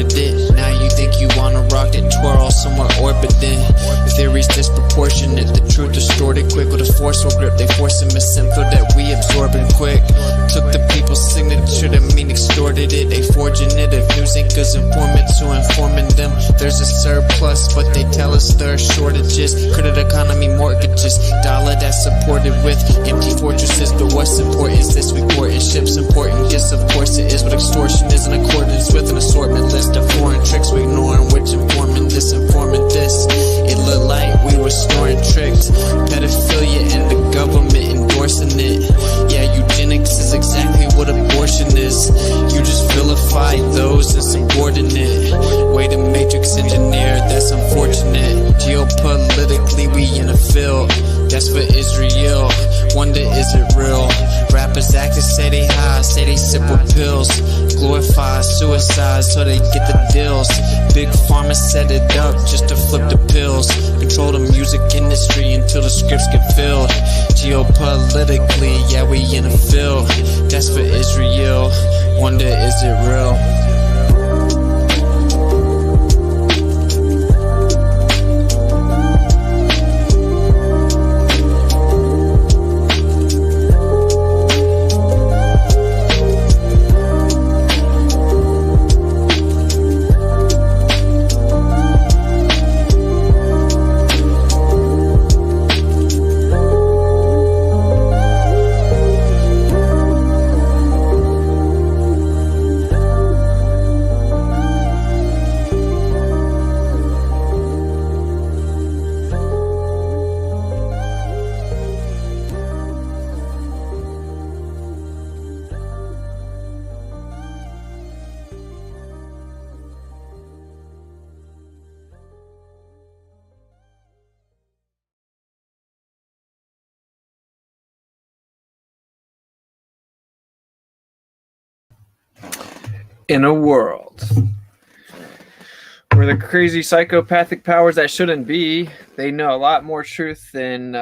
ordered it. Now you think you wanna rock that twirl somewhere orbiting. Theories disproportionate, the truth distorted quick with a forceful grip. They force a misinfo that we absorbing quick. Took the people's signature to mean extorted it. They forging it if news anchors informant to informing them. There's a surplus, but they tell us there are shortages. Credit economy mortgages, dollar that's supported with empty fortresses. But what's important is this: we courting ships important. Yes, of course it is, but extortion is in accordance with an assortment list of foreign tricks we ignoring, which informing this, informing this. It looked like we were snoring tricks. Pedophilia and the government endorsing it. Yeah, eugenics is exactly what abortion is. You just vilify those insubordinate. Way to matrix engineer, that's unfortunate. Geopolitically we in a field that's for Israel. Wonder is it real? Rappers actors say they high, say they sip with pills. Glorify suicide so they get the deals. Big pharma set it up just to flip the pills. Control the music industry until the scripts get filled. Geopolitically, yeah, we in a field that's for Israel. Wonder is it real? In a world where the crazy psychopathic powers that shouldn't be, they know a lot more truth than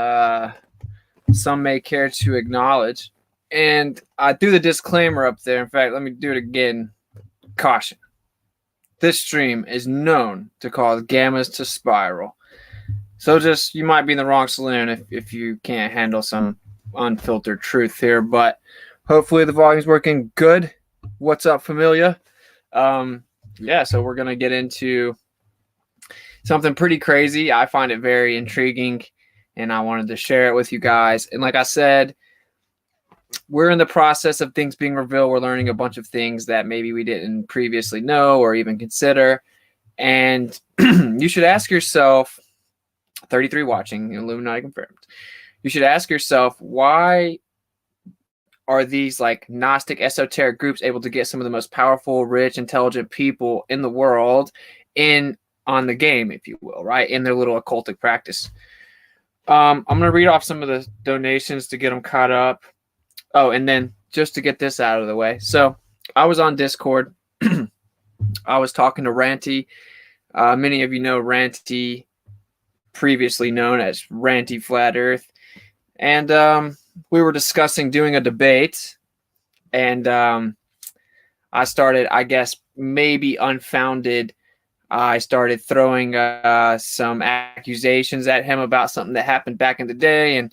some may care to acknowledge. And I threw the disclaimer up there. In fact, let me do it again. Caution. This stream is known to cause gammas to spiral. So just, you might be in the wrong saloon if you can't handle some unfiltered truth here. But hopefully the volume's working good. What's up, familia? Yeah, so we're going to get into something pretty crazy. I find it very intriguing, and I wanted to share it with you guys. And like I said, we're in the process of things being revealed. We're learning a bunch of things that maybe we didn't previously know or even consider. And you should ask yourself, 33 watching, Illuminati confirmed, you should ask yourself, why are these like Gnostic esoteric groups able to get some of the most powerful, rich, intelligent people in the world on the game, if you will, right? In their little occultic practice. I'm going to read off some of the donations to get them caught up. Oh, and then just to get this out of the way. So I was on Discord. I was talking to Ranty. Many of you know Ranty, previously known as Ranty Flat Earth. And we were discussing doing a debate. And I started, I guess, maybe unfounded. I started throwing some accusations at him about something that happened back in the day and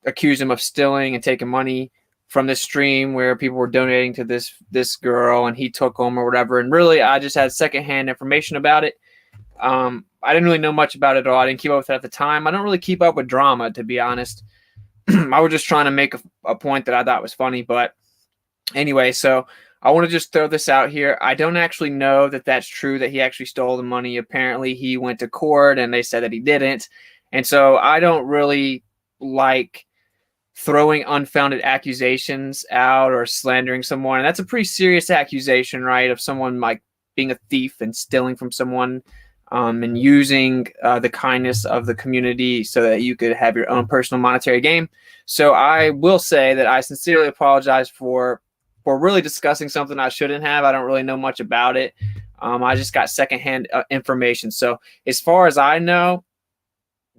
accused him of stealing and taking money from this stream where people were donating to this girl, and he took them or whatever. And really, I just had secondhand information about it. I didn't really know much about it at all. I didn't keep up with it at the time. I don't really keep up with drama, to be honest. I was just trying to make a point that I thought was funny. But anyway, so I want to just throw this out here. I don't actually know that that's true, that he actually stole the money. Apparently, he went to court, and they said that he didn't. And so I don't really like throwing unfounded accusations out or slandering someone. And that's a pretty serious accusation, right? Of someone like being a thief and stealing from someone, and using the kindness of the community so that you could have your own personal monetary gain. So I will say that I sincerely apologize for really discussing something I shouldn't have. I don't really know much about it. I just got secondhand information. So as far as I know,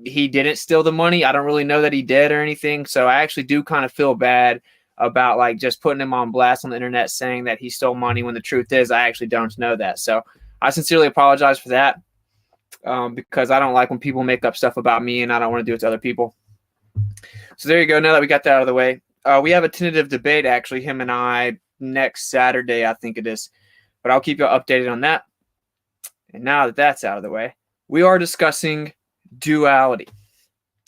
he didn't steal the money. I don't really know that he did or anything. So I actually do kind of feel bad about just putting him on blast on the internet saying that he stole money when the truth is I actually don't know that. So I sincerely apologize for that, because I don't like when people make up stuff about me, and I don't want to do it to other people. So there you go. Now that we got that out of the way, we have a tentative debate, actually, him and I, next Saturday, I think it is. But I'll keep you updated on that. And now that that's out of the way, we are discussing duality.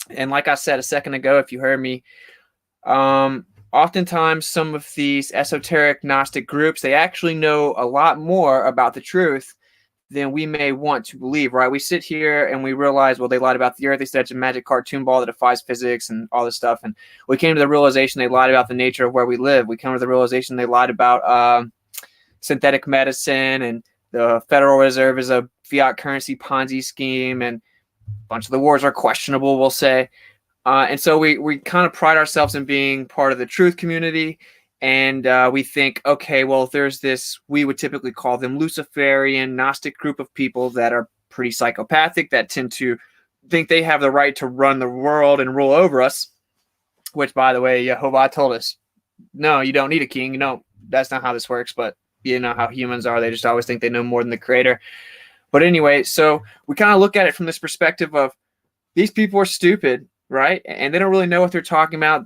And like I said a second ago, if you heard me, oftentimes some of these esoteric Gnostic groups, they actually know a lot more about the truth than we may want to believe, right? We sit here and we realize, well, they lied about the earth. They said it's a magic cartoon ball that defies physics and all this stuff. And we came to the realization they lied about the nature of where we live. We came to the realization they lied about synthetic medicine, and the Federal Reserve is a fiat currency Ponzi scheme, and a bunch of the wars are questionable, we'll say. And so we kind of pride ourselves in being part of the truth community. And we think, okay, well, there's this, we would typically call them Luciferian, Gnostic group of people that are pretty psychopathic, that tend to think they have the right to run the world and rule over us, which, by the way, Jehovah told us, no, you don't need a king. No, that's not how this works. But you know how humans are. They just always think they know more than the creator. But anyway, so we kind of look at it from this perspective of these people are stupid, right? And they don't really know what they're talking about.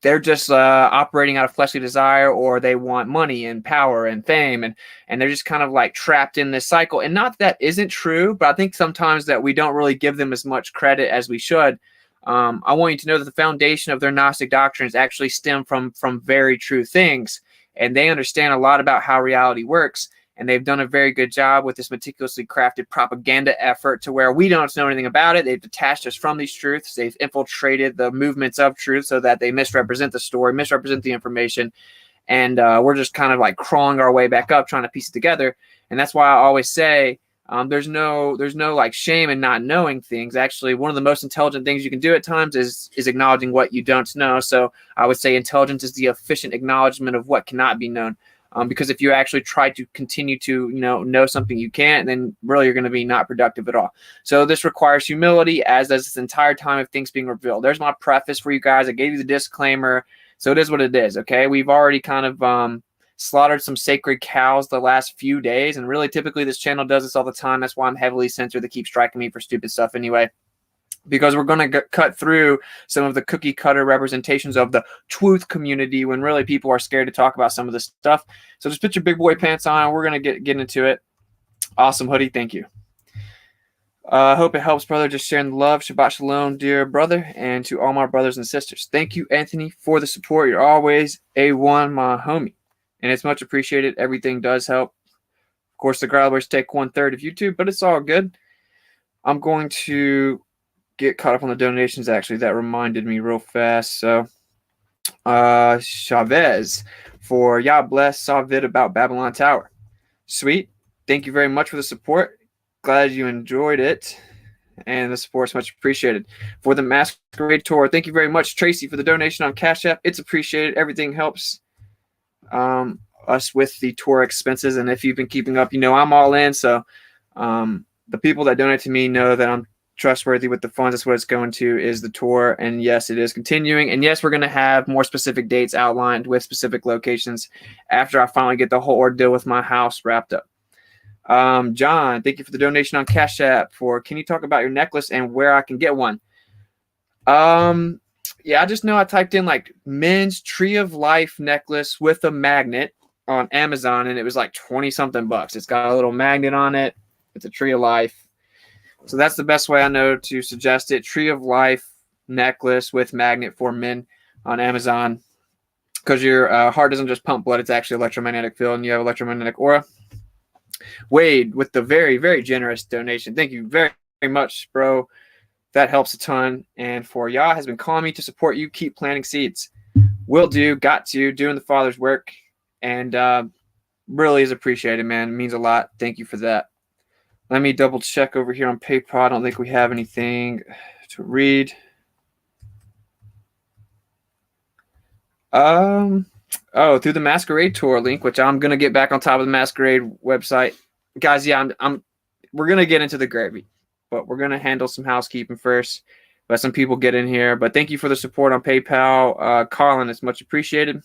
They're just operating out of fleshly desire, or they want money and power and fame, and they're just kind of like trapped in this cycle. And not that isn't true, but I think sometimes that we don't really give them as much credit as we should. I want you to know that the foundation of their Gnostic doctrines actually stem from very true things, and they understand a lot about how reality works. And they've done a very good job with this meticulously crafted propaganda effort to where we don't know anything about it. They've detached us from these truths. They've infiltrated the movements of truth so that they misrepresent the story, misrepresent the information. And we're just kind of like crawling our way back up, trying to piece it together. And that's why I always say there's no like shame in not knowing things. Actually, one of the most intelligent things you can do at times is acknowledging what you don't know. So I would say intelligence is the efficient acknowledgement of what cannot be known. Because if you actually try to continue to know something you can't, then really you're going to be not productive at all. So this requires humility, as does this entire time of things being revealed. There's my preface for you guys. I gave you the disclaimer. So it is what it is, okay? We've already kind of slaughtered some sacred cows the last few days, and really typically this channel does this all the time. That's why I'm heavily censored. They keep striking me for stupid stuff anyway. Because we're going to cut through some of the cookie cutter representations of the truth community when really people are scared to talk about some of this stuff. So just put your big boy pants on. We're going to get into it. Awesome hoodie. Thank you. I hope it helps, brother. Just sharing the love. Shabbat shalom, dear brother, and to all my brothers and sisters. Thank you, Anthony, for the support. You're always A1, my homie. And it's much appreciated. Everything does help. Of course, the growlers take 1/3 of YouTube, but it's all good. I'm going to get caught up on the donations. Actually, that reminded me real fast. So Chavez for Yah bless, saw vid about Babylon Tower. Sweet. Thank you very much for the support. Glad you enjoyed it, and the support's much appreciated. For the Masquerade Tour, thank you very much, Tracy, for the donation on Cash App. It's appreciated. Everything helps us with the tour expenses, and if you've been keeping up, I'm all in. So the people that donate to me know that I'm trustworthy with the funds. That's what it's going to, is the tour. And yes, it is continuing. And yes, we're going to have more specific dates outlined with specific locations after I finally get the whole ordeal with my house wrapped up. John, thank you for the donation on Cash App for, can you talk about your necklace and where I can get one? Yeah, I just know I typed in like men's Tree of Life necklace with a magnet on Amazon, and it was like 20 something bucks. It's got a little magnet on it. It's a Tree of Life. So that's the best way I know to suggest it. Tree of Life necklace with magnet for men on Amazon. Because your heart doesn't just pump blood. It's actually electromagnetic field, and you have electromagnetic aura. Wade with the very, very generous donation. Thank you very, very much, bro. That helps a ton. And for Yah has been calling me to support you. Keep planting seeds. Will do. Got to. Doing the Father's work. And really is appreciated, man. It means a lot. Thank you for that. Let me double check over here on PayPal. I don't think we have anything to read. Through the Masquerade Tour link, which I'm gonna get back on top of the Masquerade website, guys. Yeah, we're gonna get into the gravy, but we're gonna handle some housekeeping first. Let some people get in here. But thank you for the support on PayPal, Colin. It's much appreciated.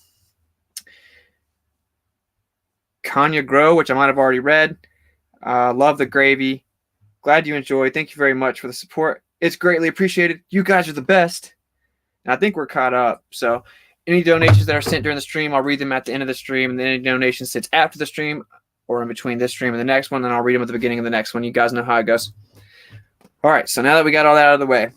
Kanya Grow, which I might have already read. Love the gravy. Glad you enjoyed. Thank you very much for the support. It's greatly appreciated. You guys are the best. And I think we're caught up. So any donations that are sent during the stream, I'll read them at the end of the stream. And then any donations sent after the stream or in between this stream and the next one, then I'll read them at the beginning of the next one. You guys know how it goes. All right, so now that we got all that out of the way,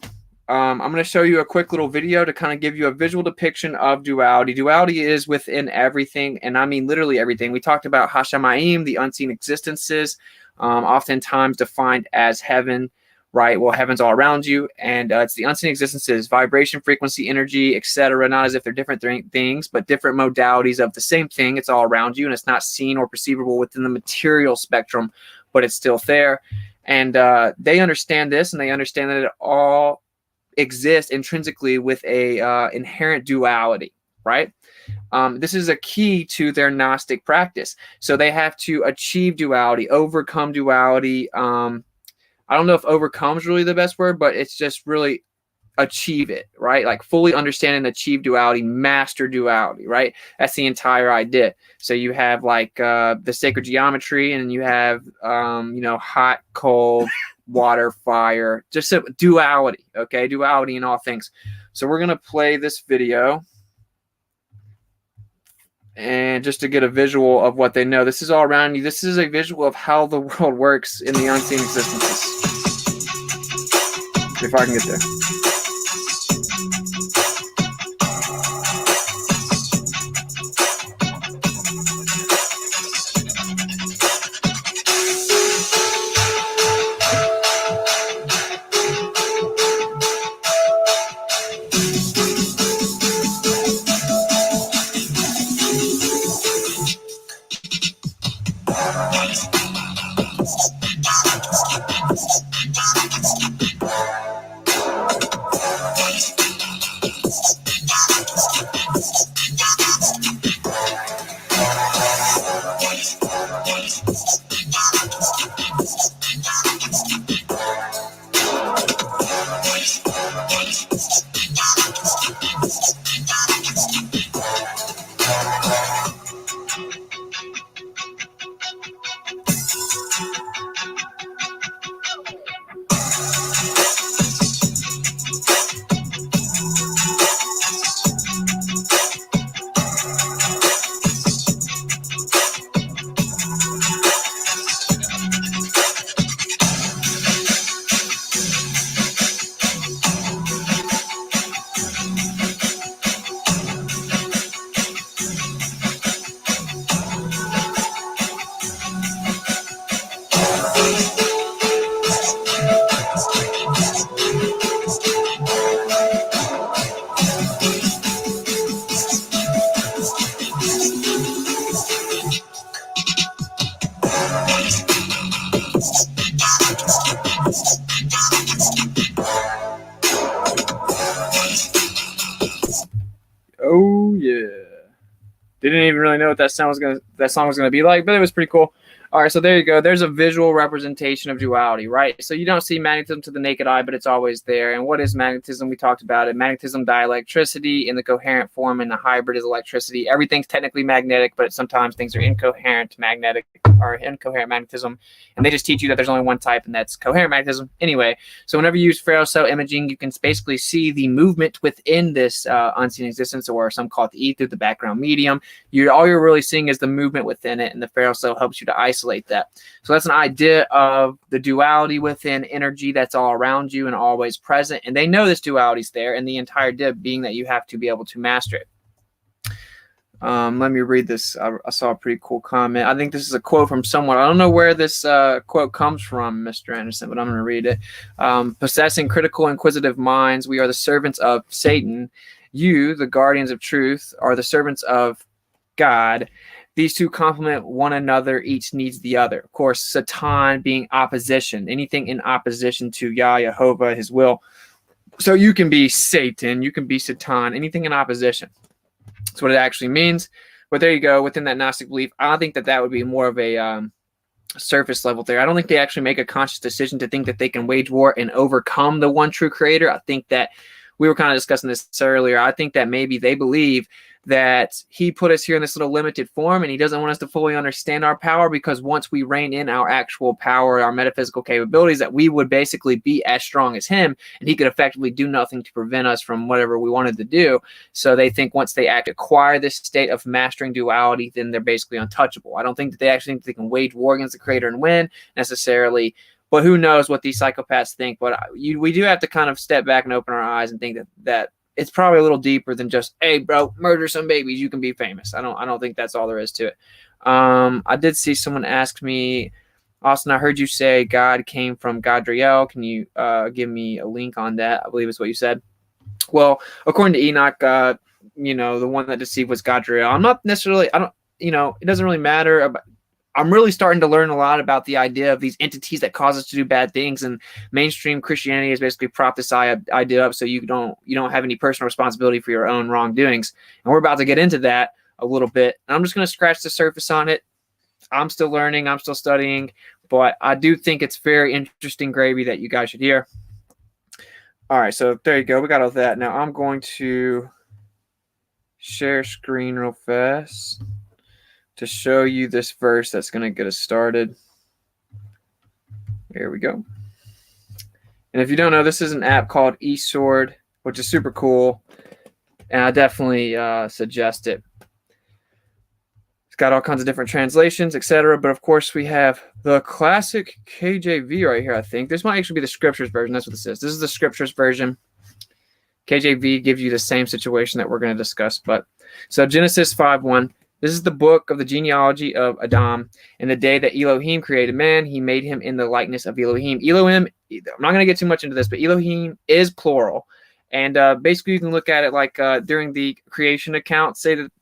I'm going to show you a quick little video to kind of give you a visual depiction of duality. Duality is within everything, and I mean literally everything. We talked about Hashemayim, the unseen existences, oftentimes defined as heaven, right? Well, heaven's all around you, and it's the unseen existences, vibration, frequency, energy, etc. Not as if they're different things, but different modalities of the same thing. It's all around you, and it's not seen or perceivable within the material spectrum, but it's still there. And they understand this, and they understand that it all exists intrinsically with a inherent duality, right? This is a key to their Gnostic practice. So they have to achieve duality, overcome duality. I don't know if overcome is really the best word, but it's just really achieve it, right? Like fully understand and achieve duality, master duality, right? That's the entire idea. So you have like the sacred geometry, and you have, hot, cold, water, fire, just a duality, okay? Duality in all things. So we're going to play this video. And just to get a visual of what they know, this is all around you. This is a visual of how the world works in the unseen existences. If I can get there. Oh yeah. Didn't even really know what that song was gonna be like, but it was pretty cool. All right, so there you go. There's a visual representation of duality, right? So you don't see magnetism to the naked eye, but it's always there. And what is magnetism? We talked about it. Magnetism, dielectricity in the coherent form, and the hybrid is electricity. Everything's technically magnetic, but sometimes things are incoherent magnetism. And they just teach you that there's only one type, and that's coherent magnetism. Anyway, so whenever you use ferrocell imaging, you can basically see the movement within this unseen existence, or some call it the ether, the background medium. All you're really seeing is the movement within it, and the ferrocell helps you to isolate that. So that's an idea of the duality within energy that's all around you and always present. And they know this duality is there, and the entire idea being that you have to be able to master it. Let me read this. I saw a pretty cool comment. I think this is a quote from someone. I don't know where this quote comes from, Mr. Anderson, but I'm going to read it. Possessing critical, inquisitive minds, we are the servants of Satan. You, the guardians of truth, are the servants of God. These two complement one another. Each needs the other. Of course, Satan being opposition. Anything in opposition to Yah, Jehovah, his will. So you can be Satan. You can be Satan. Anything in opposition. That's what it actually means. But there you go. Within that Gnostic belief, I think that would be more of a surface level there. I don't think they actually make a conscious decision to think that they can wage war and overcome the one true creator. I think that we were kind of discussing this earlier. I think that maybe they believe that he put us here in this little limited form, and he doesn't want us to fully understand our power, because once we rein in our actual power, our metaphysical capabilities, that we would basically be as strong as him, and he could effectively do nothing to prevent us from whatever we wanted to do. So they think once they acquire this state of mastering duality, then they're basically untouchable. I don't think that they actually think they can wage war against the creator and win necessarily, but who knows what these psychopaths think. But we do have to kind of step back and open our eyes and think that it's probably a little deeper than just, hey, bro, murder some babies, you can be famous. I don't think that's all there is to it. I did see someone ask me, Austin, I heard you say God came from Gadriel. Can you give me a link on that? I believe is what you said. Well, according to Enoch, the one that deceived was Gadriel. I'm not necessarily, it doesn't really matter. I'm really starting to learn a lot about the idea of these entities that cause us to do bad things, and mainstream Christianity has basically propped this idea up so you don't have any personal responsibility for your own wrongdoings. And we're about to get into that a little bit. And I'm just going to scratch the surface on it. I'm still learning, I'm still studying, but I do think it's very interesting gravy that you guys should hear. All right, so there you go. We got all that. Now I'm going to share screen real fast to show you this verse that's going to get us started. Here we go. And if you don't know, this is an app called eSword, which is super cool, and I definitely suggest it. It's got all kinds of different translations, etc. But of course, we have the classic KJV right here, I think. This might actually be the scriptures version. That's what this is. This is the scriptures version. KJV gives you the same situation that we're going to discuss. But so Genesis 5:1. This is the book of the genealogy of Adam. In the day that Elohim created man, he made him in the likeness of Elohim. Elohim, I'm not going to get too much into this, but Elohim is plural. And basically you can look at it like during the creation account,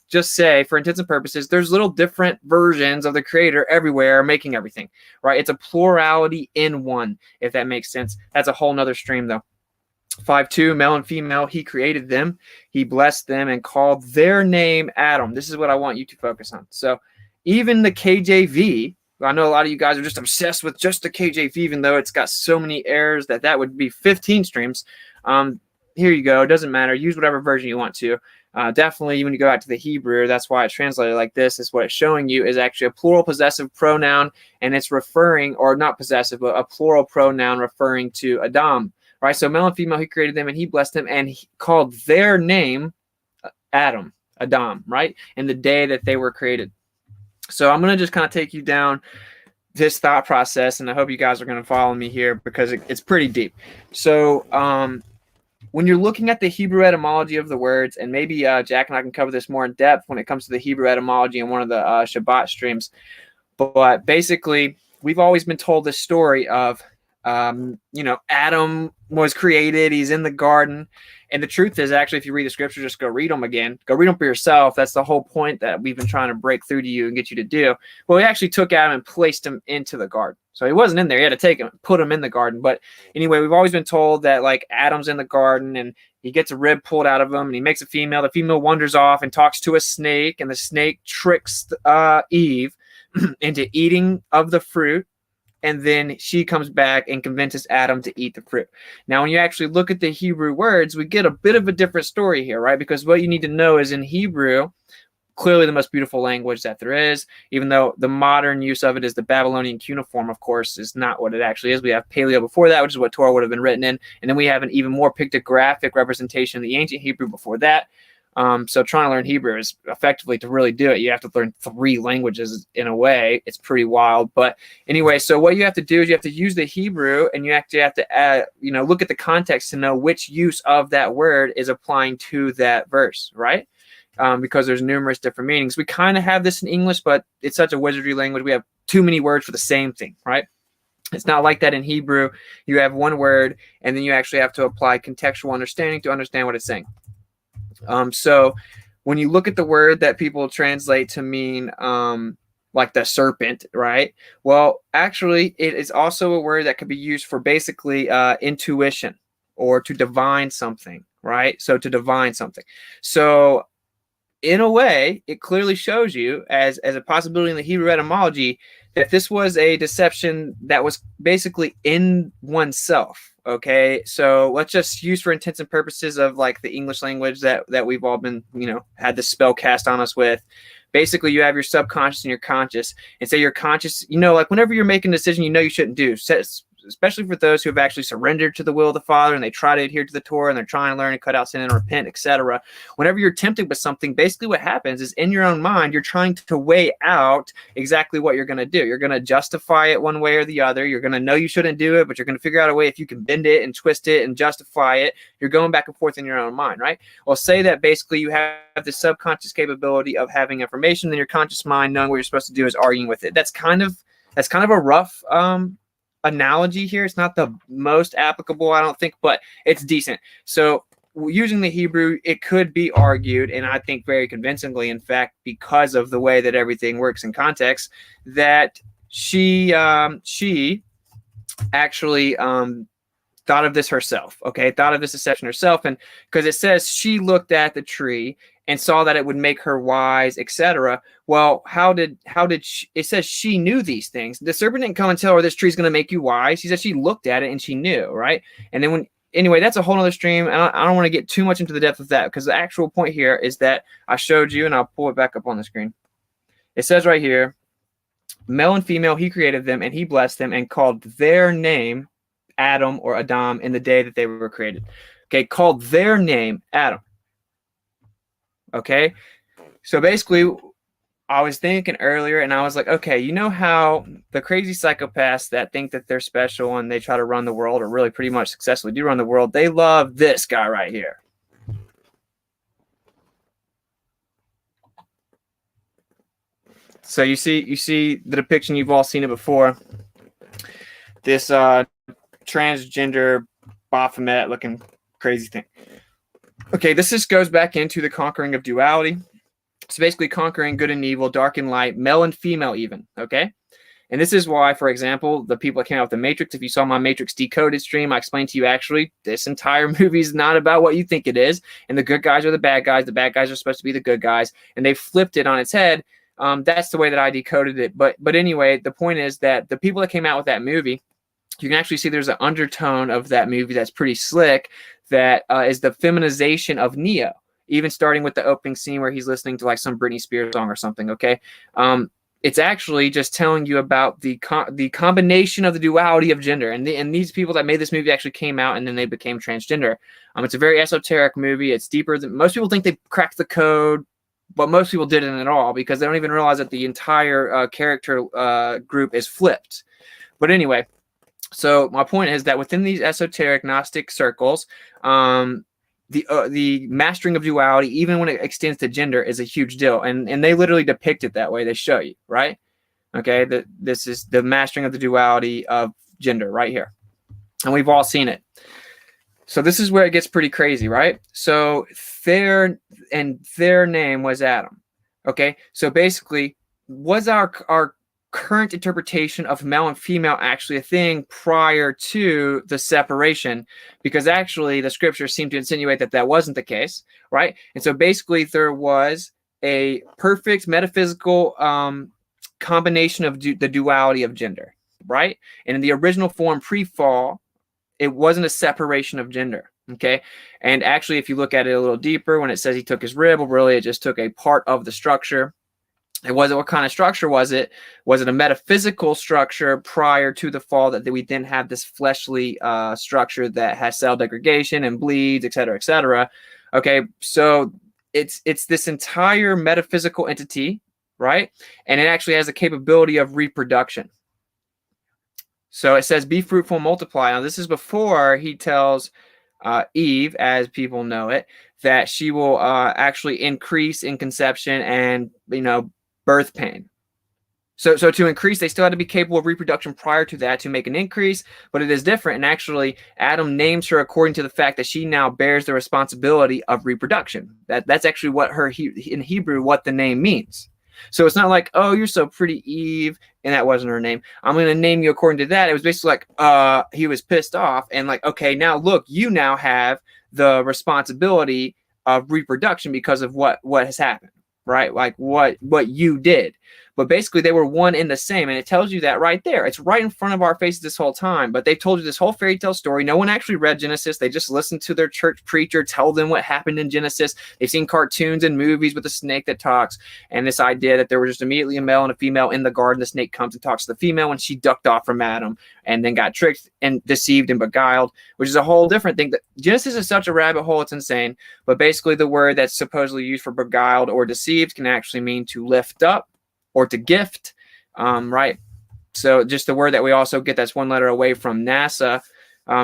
just say, for intents and purposes, there's little different versions of the creator everywhere making everything, right? It's a plurality in one, if that makes sense. That's a whole nother stream, though. 5:2, male and female, he created them. He blessed them and called their name Adam. This is what I want you to focus on. So even the KJV, I know a lot of you guys are just obsessed with just the KJV, even though it's got so many errors that would be 15 streams. Here you go. It doesn't matter. Use whatever version you want to. Definitely when you go back to the Hebrew, that's why it's translated like this, is what it's showing you is actually a plural possessive pronoun, and it's referring, or not possessive, but a plural pronoun referring to Adam. Right, so male and female, he created them, and he blessed them, and he called their name Adam, right, in the day that they were created. So I'm going to just kind of take you down this thought process, and I hope you guys are going to follow me here because it's pretty deep. So when you're looking at the Hebrew etymology of the words, and maybe Jack and I can cover this more in depth when it comes to the Hebrew etymology in one of the Shabbat streams, but basically we've always been told this story of Adam was created, he's in the garden, and the truth is, actually, if you read the scripture, just go read them again, go read them for yourself. That's the whole point that we've been trying to break through to you and get you to do. Well, he actually took Adam and placed him into the garden, so he wasn't in there. He had to take him, put him in the garden. But anyway, we've always been told that like Adam's in the garden, and he gets a rib pulled out of him, and he makes a female. The female wanders off and talks to a snake, and the snake tricks Eve into eating of the fruit. And then she comes back and convinces Adam to eat the fruit. Now, when you actually look at the Hebrew words, we get a bit of a different story here, right? Because what you need to know is in Hebrew, clearly the most beautiful language that there is, even though the modern use of it is the Babylonian cuneiform, of course, is not what it actually is. We have Paleo before that, which is what Torah would have been written in. And then we have an even more pictographic representation of the ancient Hebrew before that. So trying to learn Hebrew is effectively, to really do it, you have to learn 3 languages in a way. It's pretty wild. But anyway, so what you have to do is you have to use the Hebrew, and you actually have to add, look at the context to know which use of that word is applying to that verse, right? Because there's numerous different meanings. We kind of have this in English, but it's such a wizardry language. We have too many words for the same thing, right? It's not like that in Hebrew. You have one word, and then you actually have to apply contextual understanding to understand what it's saying. So when you look at the word that people translate to mean like the serpent, right? Well, actually, it is also a word that could be used for basically intuition or to divine something, right? So to divine something. So in a way, it clearly shows you as a possibility in the Hebrew etymology that this was a deception that was basically in oneself. Okay, so let's just use for intents and purposes of like the English language that we've all been, had this spell cast on us with. Basically, you have your subconscious and your conscious, and say your conscious, like whenever you're making a decision you shouldn't do, especially for those who have actually surrendered to the will of the Father and they try to adhere to the Torah and they're trying to learn and cut out sin and repent, etc. Whenever you're tempted with something, basically what happens is in your own mind, you're trying to weigh out exactly what you're going to do. You're going to justify it one way or the other. You're going to know you shouldn't do it, but you're going to figure out a way if you can bend it and twist it and justify it. You're going back and forth in your own mind, right? Well, say that basically you have the subconscious capability of having information, then your conscious mind knowing what you're supposed to do is arguing with it. That's kind of a rough analogy here. It's not the most applicable, I don't think, but it's decent. So using the Hebrew, it could be argued, and I think very convincingly, in fact, because of the way that everything works in context, that she actually thought of this herself, okay? Thought of this deception herself, and because it says she looked at the tree and saw that it would make her wise, etc. Well, how did she, it says she knew these things. The serpent didn't come and tell her this tree's going to make you wise. She said she looked at it and she knew, right? And then anyway, that's a whole other stream. And I don't want to get too much into the depth of that because the actual point here is that I showed you, and I'll pull it back up on the screen. It says right here, male and female, he created them and he blessed them and called their name Adam or Adam in the day that they were created. Okay, called their name Adam. Okay, so basically I was thinking earlier and I was like, okay, you know how the crazy psychopaths that think that they're special and they try to run the world or really pretty much successfully do run the world, they love this guy right here. So you see the depiction, you've all seen it before. This transgender Baphomet looking crazy thing. Okay, this just goes back into the conquering of duality. So basically conquering good and evil, dark and light, male and female even, okay? And this is why, for example, the people that came out with the Matrix, if you saw my Matrix Decoded stream, I explained to you actually, this entire movie is not about what you think it is, and the good guys are the bad guys are supposed to be the good guys, and they flipped it on its head. That's the way that I decoded it. But anyway, the point is that the people that came out with that movie, you can actually see there's an undertone of that movie that's pretty slick that is the feminization of Neo, even starting with the opening scene where he's listening to like some Britney Spears song or something, okay? It's actually just telling you about the combination of the duality of gender. And these people that made this movie actually came out and then they became transgender. It's a very esoteric movie. It's deeper than most people think. They cracked the code, but most people didn't at all because they don't even realize that the entire character group is flipped. But anyway, so my point is that within these esoteric Gnostic circles, the mastering of duality, even when it extends to gender, is a huge deal. And they literally depict it that way. They show you, right? Okay, this is the mastering of the duality of gender right here. And we've all seen it. So this is where it gets pretty crazy, right? So their name was Adam. Okay, so basically, was our current interpretation of male and female actually a thing prior to the separation? Because actually the scriptures seem to insinuate that that wasn't the case, right? And so basically there was a perfect metaphysical combination of the duality of gender, right? And in the original form pre-fall, it wasn't a separation of gender, okay? And actually, if you look at it a little deeper, when it says he took his rib, well, really it just took a part of the structure. It wasn't, what kind of structure was it? Was it a metaphysical structure prior to the fall that we then have this fleshly structure that has cell degradation and bleeds, et cetera, et cetera? Okay, so it's this entire metaphysical entity, right? And it actually has the capability of reproduction. So it says, be fruitful, multiply. Now, this is before he tells Eve, as people know it, that she will actually increase in conception and, birth pain. So to increase, they still had to be capable of reproduction prior to that to make an increase, but it is different. And actually, Adam names her according to the fact that she now bears the responsibility of reproduction. That's actually what in Hebrew, what the name means. So it's not like, oh, you're so pretty, Eve, and that wasn't her name. I'm going to name you according to that. It was basically like he was pissed off and like, okay, now look, you now have the responsibility of reproduction because of what has happened, right? Like what you did. But basically they were one in the same, and it tells you that right there. It's right in front of our faces this whole time, but they've told you this whole fairy tale story. No one actually read Genesis. They just listened to their church preacher tell them what happened in Genesis. They've seen cartoons and movies with a snake that talks, and this idea that there was just immediately a male and a female in the garden. The snake comes and talks to the female when she ducked off from Adam and then got tricked and deceived and beguiled, which is a whole different thing. Genesis is such a rabbit hole, it's insane. But basically the word that's supposedly used for beguiled or deceived can actually mean to lift up or to gift. Right. So just the word that we also get that's one letter away from NASA.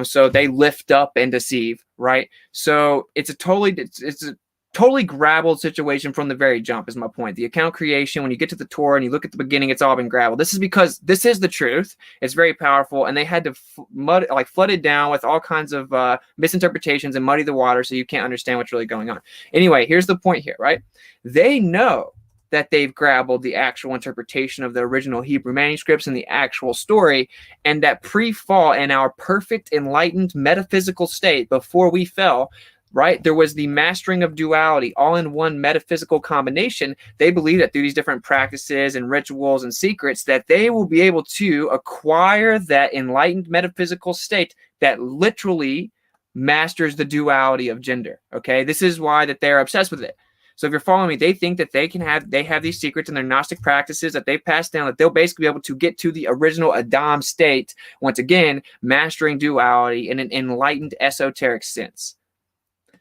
So they lift up and deceive. Right. So it's a totally grabbled situation from the very jump is my point. The account creation, when you get to the Torah and you look at the beginning, it's all been grabbled. This is because this is the truth. It's very powerful. And they had to flood it down with all kinds of misinterpretations and muddy the water so you can't understand what's really going on. Anyway, here's the point here, right? They know that they've grabbled the actual interpretation of the original Hebrew manuscripts and the actual story, and that pre-fall in our perfect, enlightened, metaphysical state before we fell, right, there was the mastering of duality, all in one metaphysical combination. They believe that through these different practices and rituals and secrets that they will be able to acquire that enlightened metaphysical state that literally masters the duality of gender. Okay, this is why that they're obsessed with it. So if you're following me, they think that they have these secrets in their Gnostic practices that they've passed down, that they'll basically be able to get to the original Adam state, once again, mastering duality in an enlightened esoteric sense.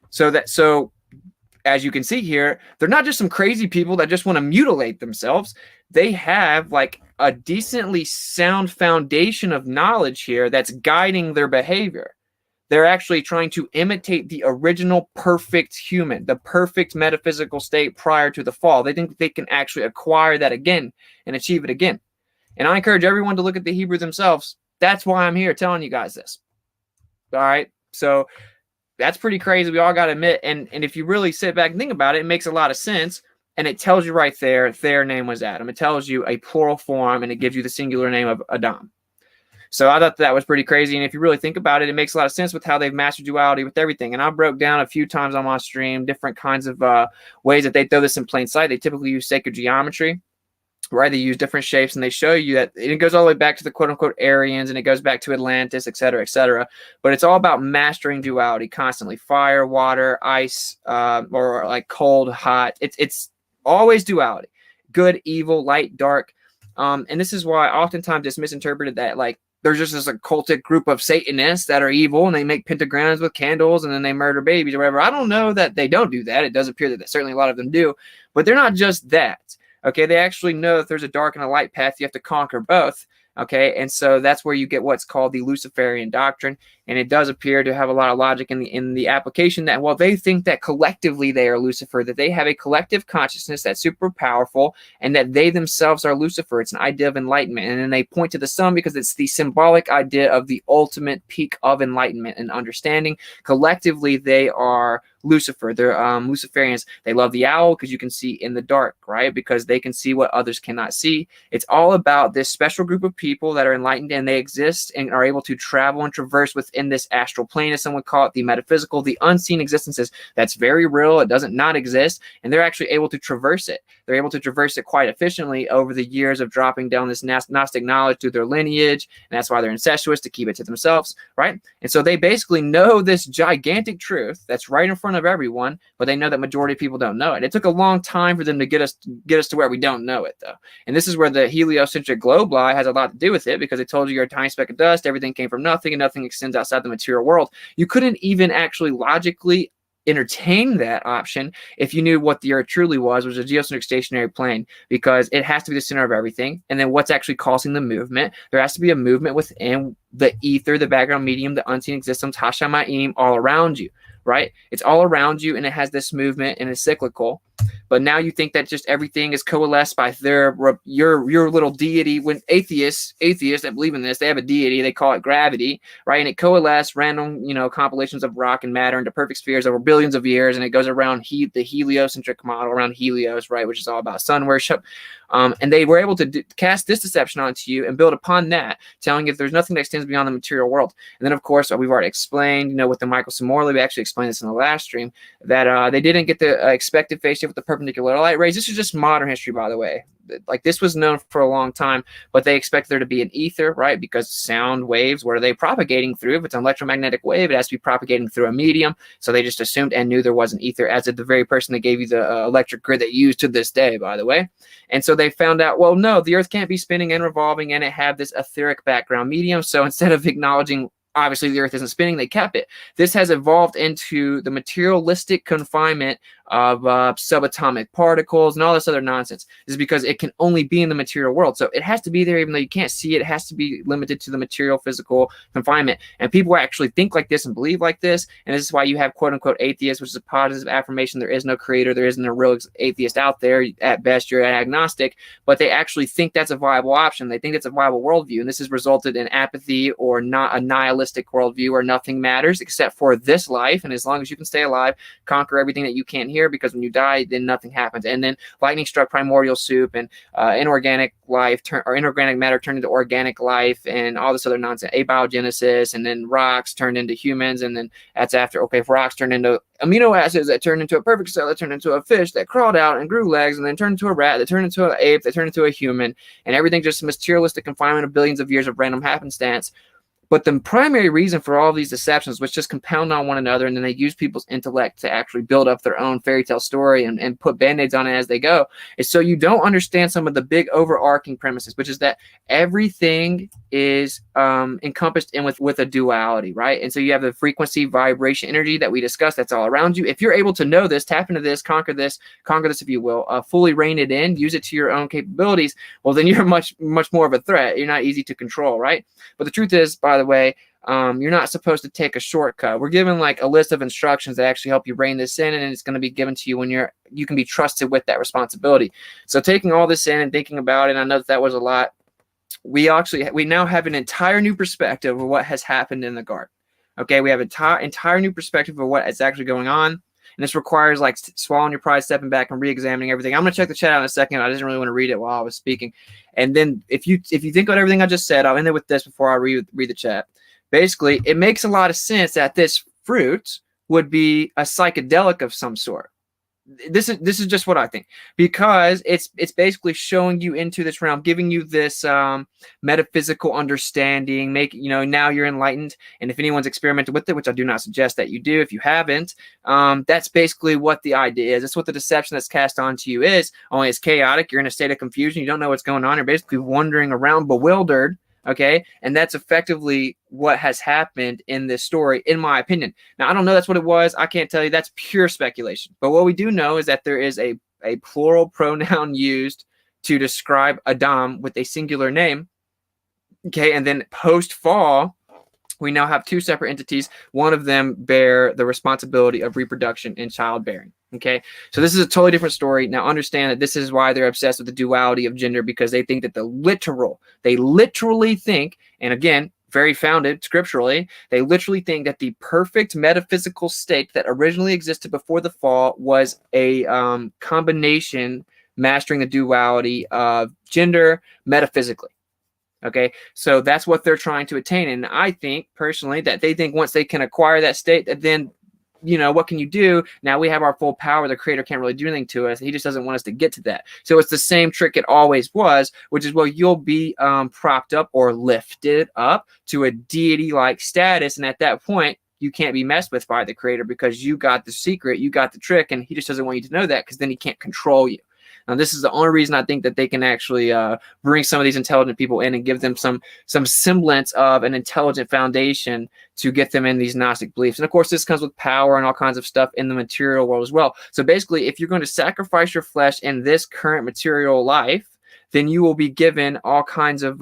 So as you can see here, they're not just some crazy people that just want to mutilate themselves. They have like a decently sound foundation of knowledge here that's guiding their behavior. They're actually trying to imitate the original perfect human, the perfect metaphysical state prior to the fall. They think they can actually acquire that again and achieve it again. And I encourage everyone to look at the Hebrew themselves. That's why I'm here telling you guys this. All right. So that's pretty crazy. We all got to admit. And if you really sit back and think about it, it makes a lot of sense. And it tells you right there, their name was Adam. It tells you a plural form, and it gives you the singular name of Adam. So I thought that was pretty crazy. And if you really think about it, it makes a lot of sense with how they've mastered duality with everything. And I broke down a few times on my stream different kinds of ways that they throw this in plain sight. They typically use sacred geometry, right? They use different shapes, and they show you that it goes all the way back to the quote unquote Aryans, and it goes back to Atlantis, et cetera, et cetera. But it's all about mastering duality constantly: fire, water, ice, or like cold, hot. It's always duality: good, evil, light, dark. And this is why oftentimes it's misinterpreted that like there's just this occultic group of Satanists that are evil, and they make pentagrams with candles, and then they murder babies or whatever. I don't know that they don't do that. It does appear that certainly a lot of them do, but they're not just that. Okay, they actually know that there's a dark and a light path. You have to conquer both. Okay, and so that's where you get what's called the Luciferian doctrine, and it does appear to have a lot of logic in the application that, well, they think that collectively they are Lucifer, that they have a collective consciousness that's super powerful, and that they themselves are Lucifer. It's an idea of enlightenment, and then they point to the sun because it's the symbolic idea of the ultimate peak of enlightenment and understanding. Collectively, they are Lucifer. They're Luciferians. They love the owl because you can see in the dark, right? Because they can see what others cannot see. It's all about this special group of people that are enlightened, and they exist and are able to travel and traverse within this astral plane, as some would call it, the metaphysical, the unseen existences. That's very real. It doesn't not exist, and they're actually able to traverse it. They're able to traverse it quite efficiently over the years of dropping down this Gnostic knowledge through their lineage, and that's why they're incestuous, to keep it to themselves, right? And so they basically know this gigantic truth that's right in front of everyone, but they know that majority of people don't know it. It took a long time for them to get us to where we don't know it, though. And this is where the heliocentric globe lie has a lot to do with it, because it told you you're a tiny speck of dust, everything came from nothing, and nothing extends outside the material world. You couldn't even actually logically entertain that option if you knew what the earth truly was a geocentric stationary plane, because it has to be the center of everything. And then what's actually causing the movement? There has to be a movement within the ether, the background medium, the unseen existence, Hashemayim, all around you, right? It's all around you, and it has this movement, and it's cyclical. But now you think that just everything is coalesced by your little deity. When atheists that believe in this, they have a deity, they call it gravity, right? And it coalesced random, compilations of rock and matter into perfect spheres over billions of years, and it goes around the heliocentric model around Helios, right, which is all about sun worship. And they were able to cast this deception onto you and build upon that, telling you that there's nothing that extends beyond the material world. And then, of course, we've already explained, with the Michael Morley, we actually explained this in the last stream, that they didn't get the expected phase shift with the perpendicular light rays. This is just modern history, by the way. Like, this was known for a long time, but they expect there to be an ether, right? Because sound waves, what are they propagating through? If it's an electromagnetic wave, it has to be propagating through a medium. So they just assumed and knew there was an ether, as did the very person that gave you the electric grid that you use to this day, by the way. And so they found out, well, no, the Earth can't be spinning and revolving, and it had this etheric background medium. So instead of acknowledging, obviously, the Earth isn't spinning, they kept it. This has evolved into the materialistic confinement of subatomic particles and all this other nonsense. This is because it can only be in the material world. So it has to be there even though you can't see it. It has to be limited to the material physical confinement. And people actually think like this and believe like this. And this is why you have quote-unquote atheists, which is a positive affirmation. There is no creator. There isn't a real atheist out there. At best, you're agnostic. But they actually think that's a viable option. They think it's a viable worldview. And this has resulted in apathy or not a nihilistic worldview where nothing matters except for this life. And as long as you can stay alive, conquer everything that you can't hear, because when you die, then nothing happens. And then lightning struck primordial soup, and inorganic matter turned into organic life, and all this other nonsense, abiogenesis, and then rocks turned into humans, and then that's after, okay, if rocks turned into amino acids that turned into a perfect cell, that turned into a fish that crawled out and grew legs, and then turned into a rat, that turned into an ape, that turned into a human, and everything just a materialistic confinement of billions of years of random happenstance. But the primary reason for all of these deceptions, which just compound on one another, and then they use people's intellect to actually build up their own fairy tale story and put band-aids on it as they go, is so you don't understand some of the big overarching premises, which is that everything is encompassed in with a duality, right? And so you have the frequency, vibration, energy that we discussed, that's all around you. If you're able to know this, tap into this, conquer this, if you will, fully rein it in, use it to your own capabilities, well, then you're much more of a threat. You're not easy to control, right? But the truth is, by the way, you're not supposed to take a shortcut. We're given like a list of instructions that actually help you rein this in, and it's going to be given to you when you can be trusted with that responsibility. So taking all this in and thinking about it, and I know that was a lot, we now have an entire new perspective of what has happened in the garden. Okay, we have an entire new perspective of what is actually going on. And this requires like swallowing your pride, stepping back, and re-examining everything. I'm going to check the chat out in a second. I didn't really want to read it while I was speaking. And then if you think about everything I just said, I'll end it with this before I read the chat. Basically, it makes a lot of sense that this fruit would be a psychedelic of some sort. This is just what I think, because it's basically showing you into this realm, giving you this metaphysical understanding, now you're enlightened. And if anyone's experimented with it, which I do not suggest that you do if you haven't, that's basically what the idea is. That's what the deception that's cast onto you is, only it's chaotic. You're in a state of confusion. You don't know what's going on. You're basically wandering around bewildered. Okay, and that's effectively what has happened in this story, in my opinion. Now, I don't know that's what it was. I can't tell you. That's pure speculation. But what we do know is that there is a plural pronoun used to describe Adam with a singular name. Okay, and then post-fall, we now have two separate entities. One of them bear the responsibility of reproduction and childbearing. Okay, so this is a totally different story. Now understand that this is why they're obsessed with the duality of gender, because they think that they literally think, and again, very founded scripturally, they literally think that the perfect metaphysical state that originally existed before the fall was a combination mastering the duality of gender metaphysically. Okay, so that's what they're trying to attain. And I think personally that they think once they can acquire that state, that then, what can you do? Now we have our full power. The creator can't really do anything to us. He just doesn't want us to get to that. So it's the same trick it always was, which is, well, you'll be propped up or lifted up to a deity-like status. And at that point, you can't be messed with by the creator, because you got the secret, you got the trick, and he just doesn't want you to know that, because then he can't control you. Now, this is the only reason I think that they can actually bring some of these intelligent people in and give them some semblance of an intelligent foundation to get them in these Gnostic beliefs. And of course, this comes with power and all kinds of stuff in the material world as well. So basically, if you're going to sacrifice your flesh in this current material life, then you will be given all kinds of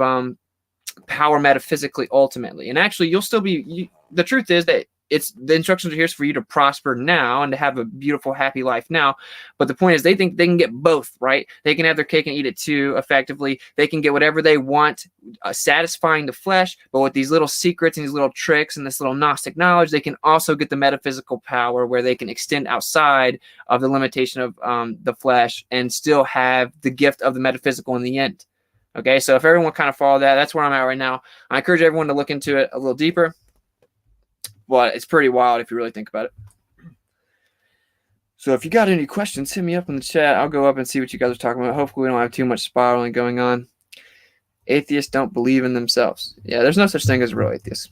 power metaphysically, ultimately. And actually, you'll still be. The truth is that it's the instructions are here for you to prosper now and to have a beautiful, happy life now. But the point is, they think they can get both, right? They can have their cake and eat it too. Effectively, they can get whatever they want, satisfying the flesh. But with these little secrets and these little tricks and this little Gnostic knowledge, they can also get the metaphysical power where they can extend outside of the limitation of the flesh and still have the gift of the metaphysical in the end. Okay, so if everyone kind of follow that, that's where I'm at right now. I encourage everyone to look into it a little deeper. But it's pretty wild if you really think about it. So if you got any questions, hit me up in the chat. I'll go up and see what you guys are talking about. Hopefully we don't have too much spiraling going on. Atheists don't believe in themselves. Yeah, there's no such thing as a real atheist.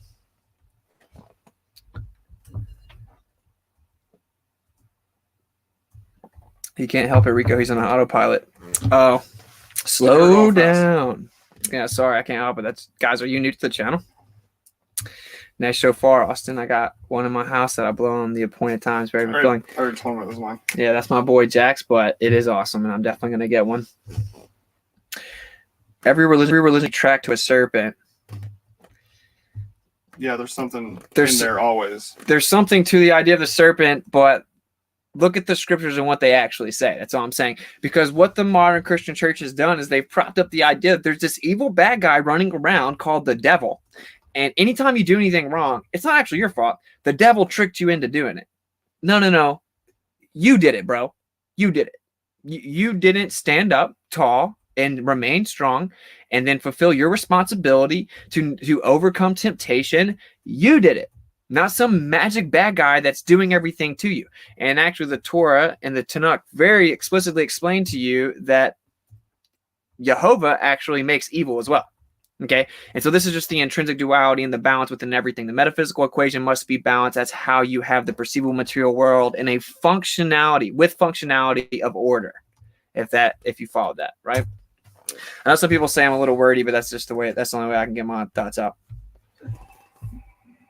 He can't help it, Rico. He's on an autopilot. Oh, slow down. Yeah, sorry, I can't help it. That's guys, are you new to the channel? Nice show far, Austin. I got one in my house that I blow on the appointed times. Very fulfilling. I already told him it was mine. Yeah, that's my boy Jax, but it is awesome, and I'm definitely going to get one. Every religion tracked to a serpent. Yeah, there's something in there always. There's something to the idea of the serpent, but look at the scriptures and what they actually say. That's all I'm saying. Because what the modern Christian church has done is they've propped up the idea that there's this evil bad guy running around called the devil. And anytime you do anything wrong, it's not actually your fault. The devil tricked you into doing it. No. You did it, bro. You did it. You didn't stand up tall and remain strong and then fulfill your responsibility to overcome temptation. You did it. Not some magic bad guy that's doing everything to you. And actually the Torah and the Tanakh very explicitly explain to you that Jehovah actually makes evil as well. Okay, and so this is just the intrinsic duality and the balance within everything. The metaphysical equation must be balanced. That's how you have the perceivable material world in a functionality of order. If you follow that, right? I know some people say I'm a little wordy, but that's just the way. That's the only way I can get my thoughts out.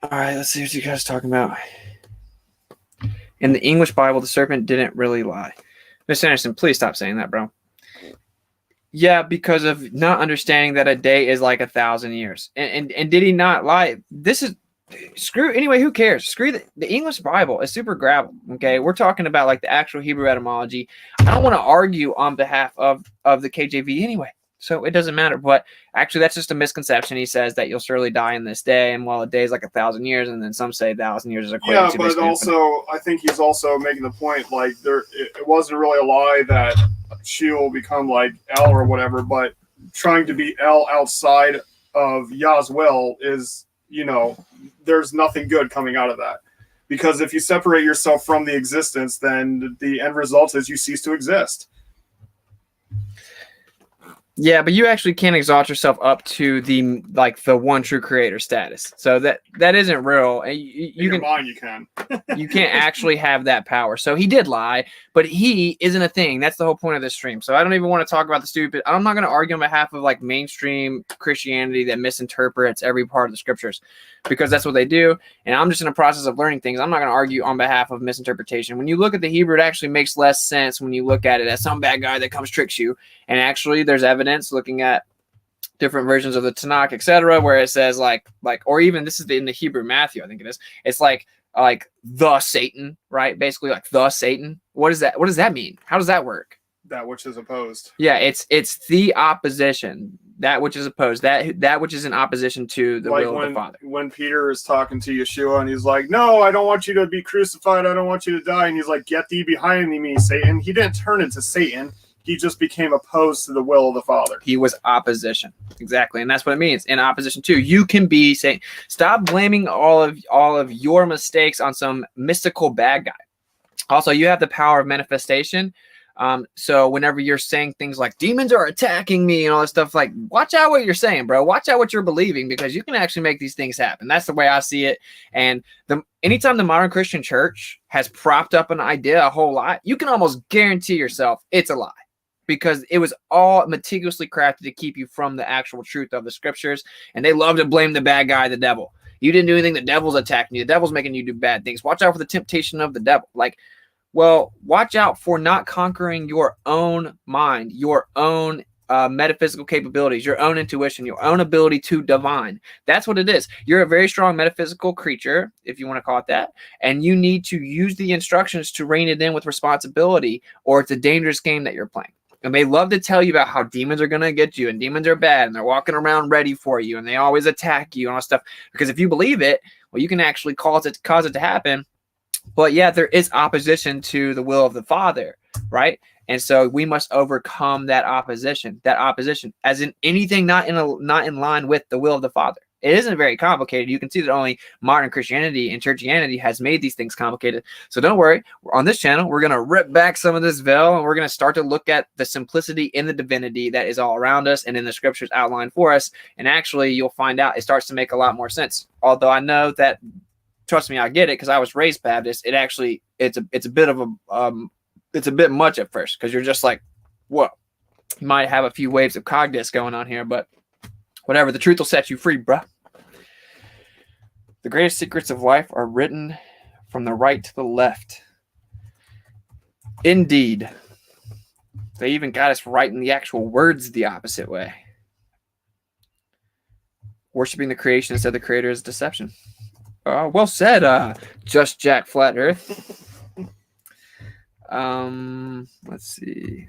All right, let's see what you guys are talking about. In the English Bible, the serpent didn't really lie. Mr. Anderson, please stop saying that, bro. Yeah, because of not understanding that a day is like 1,000 years. And did he not lie? This is anyway, who cares? Screw the English Bible is super gravel. Okay, we're talking about like the actual Hebrew etymology. I don't want to argue on behalf of the KJV anyway. So it doesn't matter. But actually, that's just a misconception. He says that you'll surely die in this day. And while a day is like 1,000 years, and then some say 1,000 years is equated to but also, I think he's also making the point, like, it wasn't really a lie that she will become like El or whatever, but trying to be El outside of Yah's will is, there's nothing good coming out of that. Because if you separate yourself from the existence, then the end result is you cease to exist. Yeah, but you actually can't exalt yourself up to the one true creator status. So that isn't real. You can. You can't actually have that power. So he did lie, but he isn't a thing. That's the whole point of this stream. So I don't even want to talk about the stupid. I'm not going to argue on behalf of like mainstream Christianity that misinterprets every part of the scriptures, because that's what they do. And I'm just in the process of learning things. I'm not going to argue on behalf of misinterpretation. When you look at the Hebrew, it actually makes less sense when you look at it as some bad guy that comes tricks you. And actually, there's evidence looking at different versions of the Tanakh, etc., where it says like, or even this is in the Hebrew Matthew, I think it is. It's like the Satan, right? Basically, like the Satan. What is that? What does that mean? How does that work? That which is opposed. Yeah, it's the opposition. That which is opposed. That which is in opposition to the will of the Father. When Peter is talking to Yeshua and he's like, "No, I don't want you to be crucified. I don't want you to die." And he's like, "Get thee behind me, Satan." He didn't turn into Satan. He just became opposed to the will of the Father. He was opposition. Exactly. And that's what it means. In opposition to. You can be saying, stop blaming all of your mistakes on some mystical bad guy. Also, you have the power of manifestation. So whenever you're saying things like demons are attacking me and all this stuff, like, watch out what you're saying, bro. Watch out what you're believing, because you can actually make these things happen. That's the way I see it. And anytime the modern Christian church has propped up an idea a whole lot, you can almost guarantee yourself it's a lie. Because it was all meticulously crafted to keep you from the actual truth of the scriptures. And they love to blame the bad guy, the devil. You didn't do anything. The devil's attacking you. The devil's making you do bad things. Watch out for the temptation of the devil. Well, watch out for not conquering your own mind, your own metaphysical capabilities, your own intuition, your own ability to divine. That's what it is. You're a very strong metaphysical creature, if you want to call it that, and you need to use the instructions to rein it in with responsibility, or it's a dangerous game that you're playing. And they love to tell you about how demons are going to get you, and demons are bad, and they're walking around ready for you, and they always attack you and all stuff. Because if you believe it, well, you can actually cause it to happen. But yeah, there is opposition to the will of the Father, right? And so we must overcome that opposition. That opposition, as in anything not in line with the will of the Father. It isn't very complicated. You can see that only modern Christianity and churchianity has made these things complicated. So don't worry. On this channel, we're going to rip back some of this veil, and we're going to start to look at the simplicity in the divinity that is all around us and in the scriptures outlined for us. And actually, you'll find out it starts to make a lot more sense. Although I know that, trust me, I get it, because I was raised Baptist. It's a bit of a it's a bit much at first, because you're just like, whoa. You might have a few waves of cognitus going on here, but whatever. The truth will set you free, bruh. The greatest secrets of life are written from the right to the left. Indeed. They even got us writing the actual words the opposite way. Worshiping the creation instead of the creator is deception. Well said, Just Jack Flat Earth. Let's see.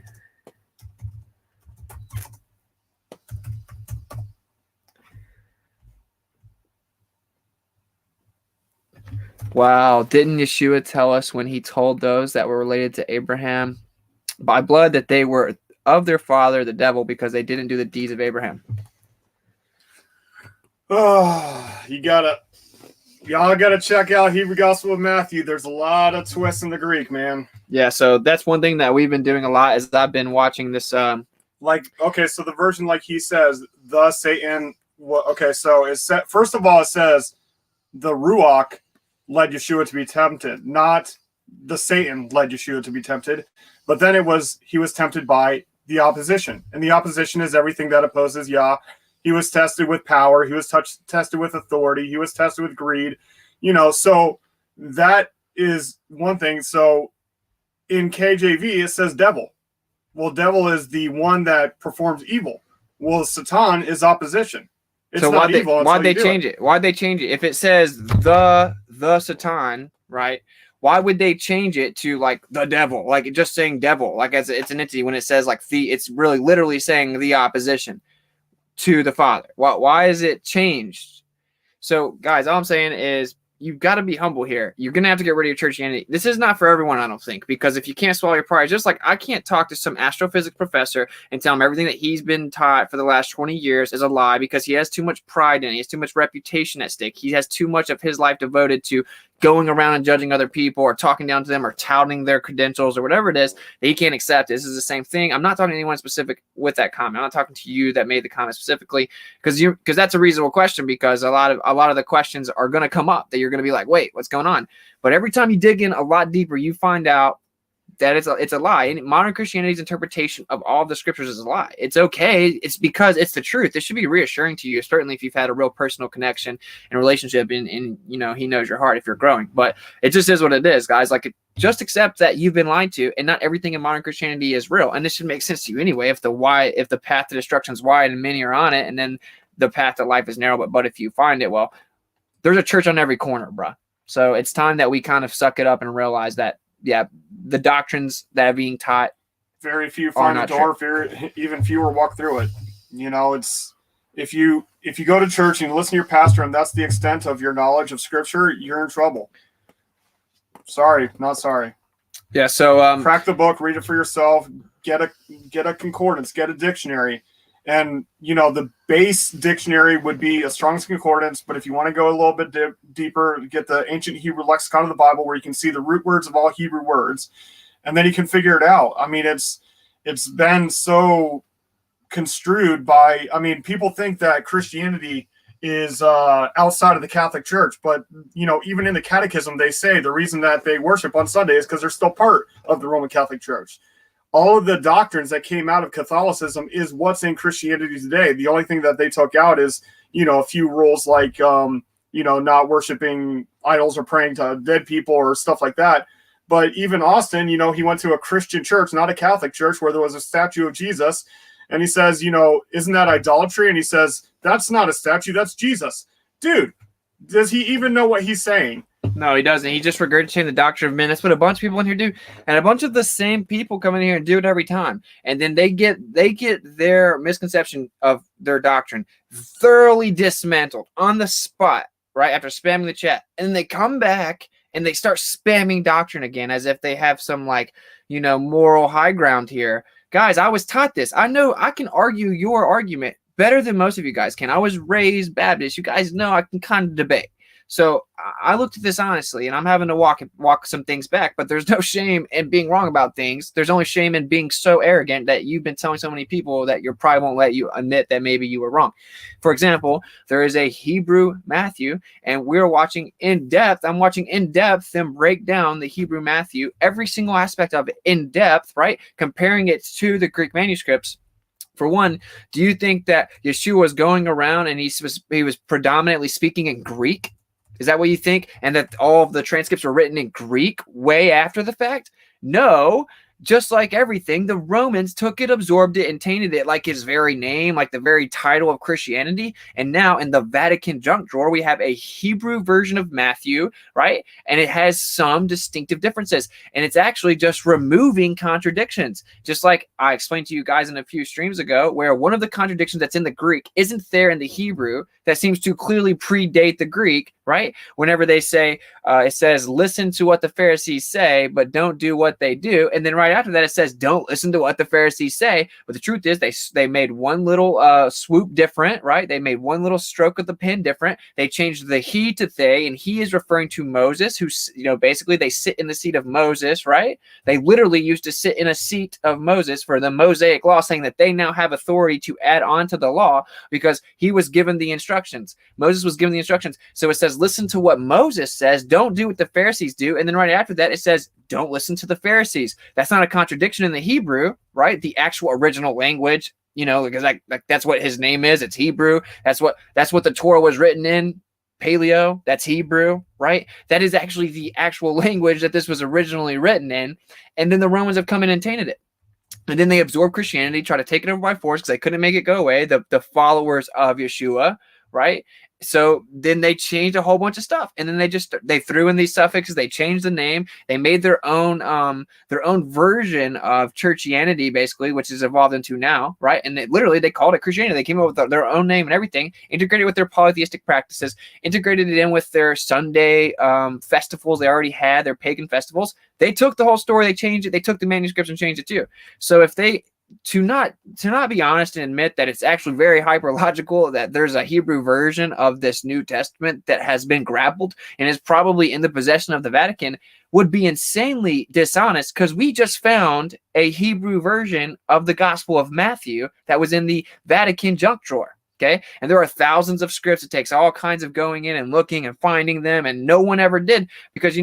Wow, didn't Yeshua tell us when he told those that were related to Abraham by blood that they were of their father, the devil, because they didn't do the deeds of Abraham? Oh, y'all gotta check out Hebrew Gospel of Matthew. There's a lot of twists in the Greek, man. Yeah, so that's one thing that we've been doing a lot is I've been watching this. So the version, like he says, the Satan. Okay, so first of all, it says the Ruach led Yeshua to be tempted, not the Satan led Yeshua to be tempted. But then he was tempted by the opposition, and the opposition is everything that opposes Yah. He was tested with power. He was tested with authority. He was tested with greed. So that is one thing. So in KJV, it says devil. Well, devil is the one that performs evil. Well, Satan is opposition. It's so not evil. Why'd they change it? Why'd they change it? If it says the Satan, right? Why would they change it to like the devil? Like just saying devil, like it's an entity when it says like it's really literally saying the opposition to the Father. Why is it changed? So guys, all I'm saying is you've got to be humble here. You're going to have to get rid of your churchianity. This is not for everyone, I don't think, because if you can't swallow your pride, just like I can't talk to some astrophysics professor and tell him everything that he's been taught for the last 20 years is a lie because he has too much pride in it. He has too much reputation at stake. He has too much of his life devoted to going around and judging other people or talking down to them or touting their credentials or whatever it is that he can't accept. This is the same thing. I'm not talking to anyone specific with that comment. I'm not talking to you that made the comment specifically because that's a reasonable question, because a lot of the questions are going to come up that you're going to be like, wait, what's going on? But every time you dig in a lot deeper, you find out that it's a lie. And modern Christianity's interpretation of all of the scriptures is a lie. It's okay. It's because it's the truth. It should be reassuring to you, certainly if you've had a real personal connection and relationship and he knows your heart if you're growing. But it just is what it is, guys. Like, just accept that you've been lied to, and not everything in modern Christianity is real. And this should make sense to you anyway. If the path to destruction is wide and many are on it, and then the path to life is narrow, but if you find it, well, there's a church on every corner, bruh. So it's time that we kind of suck it up and realize that, yeah, the doctrines that are being taught, very few find the door, even fewer walk through it. It's if you go to church and you listen to your pastor and that's the extent of your knowledge of scripture, you're in trouble. Sorry, not sorry. Yeah, so crack the book, read it for yourself, get a concordance, get a dictionary. And, the base dictionary would be a Strong's Concordance, but if you want to go a little bit deeper, get the Ancient Hebrew Lexicon of the Bible, where you can see the root words of all Hebrew words, and then you can figure it out. I mean, it's been so construed by, people think that Christianity is outside of the Catholic Church, but, even in the Catechism, they say the reason that they worship on Sunday is because they're still part of the Roman Catholic Church. All of the doctrines that came out of Catholicism is what's in Christianity today. The only thing that they took out is, a few rules like, not worshiping idols or praying to dead people or stuff like that. But even Austin, he went to a Christian church, not a Catholic church, where there was a statue of Jesus. And he says, isn't that idolatry? And he says, that's not a statue, that's Jesus. Dude, does he even know what he's saying? No, he doesn't. He just regurgitating the doctrine of men. That's what a bunch of people in here do, and a bunch of the same people come in here and do it every time. And then they get their misconception of their doctrine thoroughly dismantled on the spot, right after spamming the chat. And then they come back and they start spamming doctrine again, as if they have some moral high ground here. Guys, I was taught this. I know I can argue your argument better than most of you guys can. I was raised Baptist. You guys know I can kind of debate. So I looked at this honestly, and I'm having to walk some things back, but there's no shame in being wrong about things. There's only shame in being so arrogant that you've been telling so many people that your pride won't let you admit that maybe you were wrong. For example, there is a Hebrew Matthew, and we're watching in depth. I'm watching in depth them break down the Hebrew Matthew, every single aspect of it in depth, right? Comparing it to the Greek manuscripts. For one, do you think that Yeshua was going around and he was predominantly speaking in Greek? Is that what you think? And that all of the transcripts were written in Greek way after the fact? No. Just like everything, the Romans took it, absorbed it, and tainted it like his very name, like the very title of Christianity. And now in the Vatican junk drawer, we have a Hebrew version of Matthew, right? And it has some distinctive differences. And it's actually just removing contradictions. Just like I explained to you guys in a few streams ago, where one of the contradictions that's in the Greek isn't there in the Hebrew that seems to clearly predate the Greek, right? Whenever they say, it says, listen to what the Pharisees say, but don't do what they do. And then right after that, it says, don't listen to what the Pharisees say. But the truth is they made one little swoop different, right? They made one little stroke of the pen different. They changed the he to they, and he is referring to Moses, who, basically they sit in the seat of Moses, right? They literally used to sit in a seat of Moses for the Mosaic law, saying that they now have authority to add on to the law because he was given the instructions. Moses was given the instructions. So it says, listen to what Moses says. Don't do what the Pharisees do. And then right after that, it says, don't listen to the Pharisees. That's not a contradiction in the Hebrew, right? The actual original language, because that's what his name is. It's Hebrew. That's what the Torah was written in. Paleo, that's Hebrew, right? That is actually the actual language that this was originally written in. And then the Romans have come in and tainted it. And then they absorbed Christianity, try to take it over by force because they couldn't make it go away. The followers of Yeshua, right? So then they changed a whole bunch of stuff, and then they threw in these suffixes. They changed the name. They made their own version of churchianity, basically, which is evolved into now, right? And they called it Christianity. They came up with their own name and everything, integrated with their polytheistic practices, integrated it in with their Sunday festivals they already had, their pagan festivals. They took the whole story, they changed it. They took the manuscripts and changed it too. So if they to not be honest and admit that it's actually very hyperlogical that there's a Hebrew version of this New Testament that has been grappled and is probably in the possession of the Vatican would be insanely dishonest, because we just found a Hebrew version of the Gospel of Matthew that was in the Vatican junk drawer. Okay. And there are thousands of scripts. It takes all kinds of going in and looking and finding them. And no one ever did, because,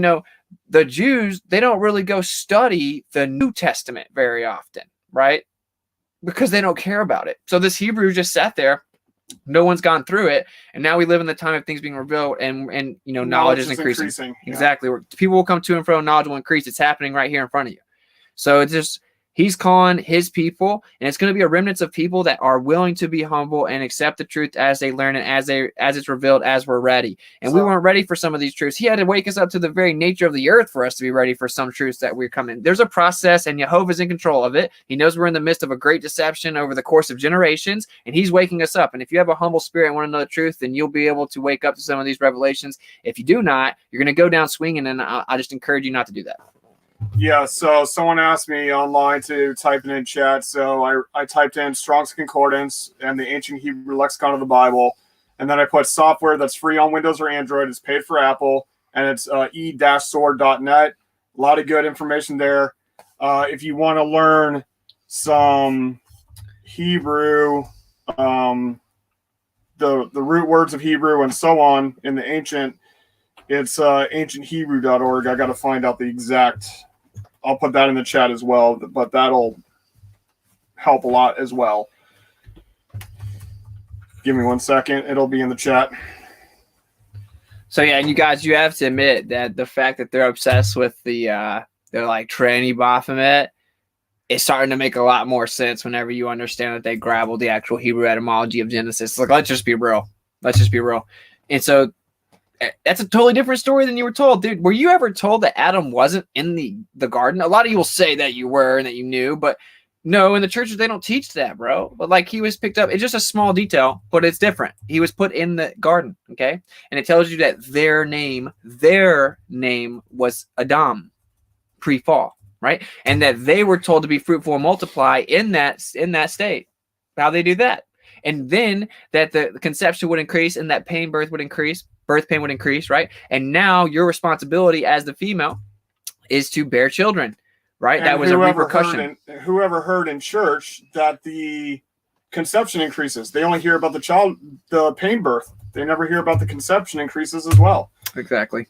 the Jews, they don't really go study the New Testament very often, right? Because they don't care about it. So this Hebrew just sat there. No one's gone through it. And now we live in the time of things being revealed and knowledge is increasing. Yeah. Exactly. People will come to and from, knowledge will increase. It's happening right here in front of you. So it's just, he's calling his people, and it's going to be a remnant of people that are willing to be humble and accept the truth as they learn it, as it's revealed, as we're ready. And we weren't ready for some of these truths. He had to wake us up to the very nature of the earth for us to be ready for some truths that we're coming. There's a process, and Jehovah's in control of it. He knows we're in the midst of a great deception over the course of generations, and he's waking us up. And if you have a humble spirit and want to know the truth, then you'll be able to wake up to some of these revelations. If you do not, you're going to go down swinging, and I just encourage you not to do that. Yeah, so someone asked me online to type it in chat. So I typed in Strong's Concordance and the Ancient Hebrew Lexicon of the Bible. And then I put software that's free on Windows or Android. It's paid for Apple. And it's e-sword.net. A lot of good information there. If you want to learn some Hebrew, the root words of Hebrew and so on in the ancient, it's ancienthebrew.org. I got to find out the exact... I'll put that in the chat as well, but that'll help a lot as well. Give me 1 second. It'll be in the chat. So, yeah, and you guys, you have to admit that the fact that they're obsessed with they're like tranny Baphomet, it's starting to make a lot more sense whenever you understand that they grappled the actual Hebrew etymology of Genesis. Like, let's just be real. Let's just be real. And so that's a totally different story than you were told, dude. Were you ever told that Adam wasn't in the garden? A lot of you will say that you were and that you knew, but no, in the churches, they don't teach that, bro. But like, he was picked up. It's just a small detail, but it's different. He was put in the garden, okay? And it tells you that their name was Adam pre-fall, right? And that they were told to be fruitful and multiply in that state. How they do that? And then that the conception would increase and that birth pain would increase, right? And now your responsibility as the female is to bear children, right? And that was a repercussion. Whoever heard in church that the conception increases, they only hear about the pain birth. They never hear about the conception increases as well. Exactly.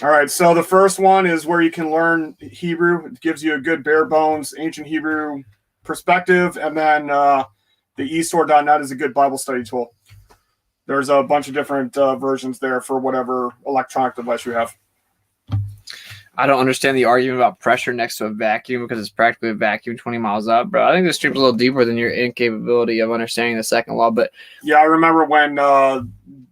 All right, so the first one is where you can learn Hebrew. It gives you a good bare bones ancient Hebrew perspective, and then the eSword.net is a good Bible study tool. There's a bunch of different versions there for whatever electronic device you have. I don't understand the argument about pressure next to a vacuum because it's practically a vacuum 20 miles up, bro. I think this stream's a little deeper than your incapability of understanding the second law. But yeah, I remember when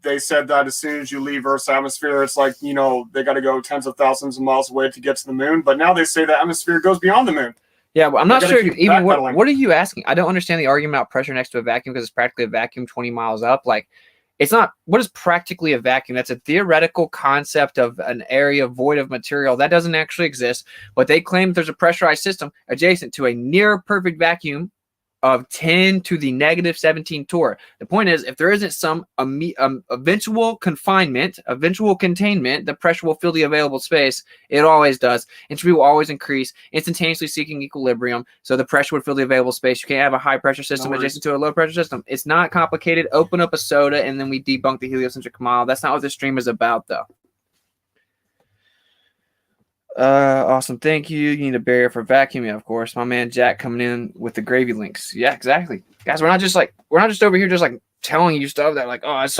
they said that as soon as you leave Earth's atmosphere, it's like, they got to go tens of thousands of miles away to get to the moon. But now they say the atmosphere goes beyond the moon. Yeah, but I'm not sure even what are you asking? I don't understand the argument about pressure next to a vacuum because it's practically a vacuum 20 miles up. Like, it's not, what is practically a vacuum? That's a theoretical concept of an area void of material. That doesn't actually exist. But they claim that there's a pressurized system adjacent to a near perfect vacuum of 10 to the negative 17 torr. The point is, if there isn't some eventual containment, the pressure will fill the available space. It always does. Entropy will always increase, instantaneously seeking equilibrium. So the pressure would fill the available space. You can't have a high pressure system adjacent to a low pressure system. It's not complicated. Open up a soda and then we debunk the heliocentric model. That's not what this stream is about, though. Awesome. Thank you. You need a barrier for vacuuming, of course. My man Jack coming in with the gravy links. Yeah, exactly. Guys, we're not just over here just like telling you stuff that like, what's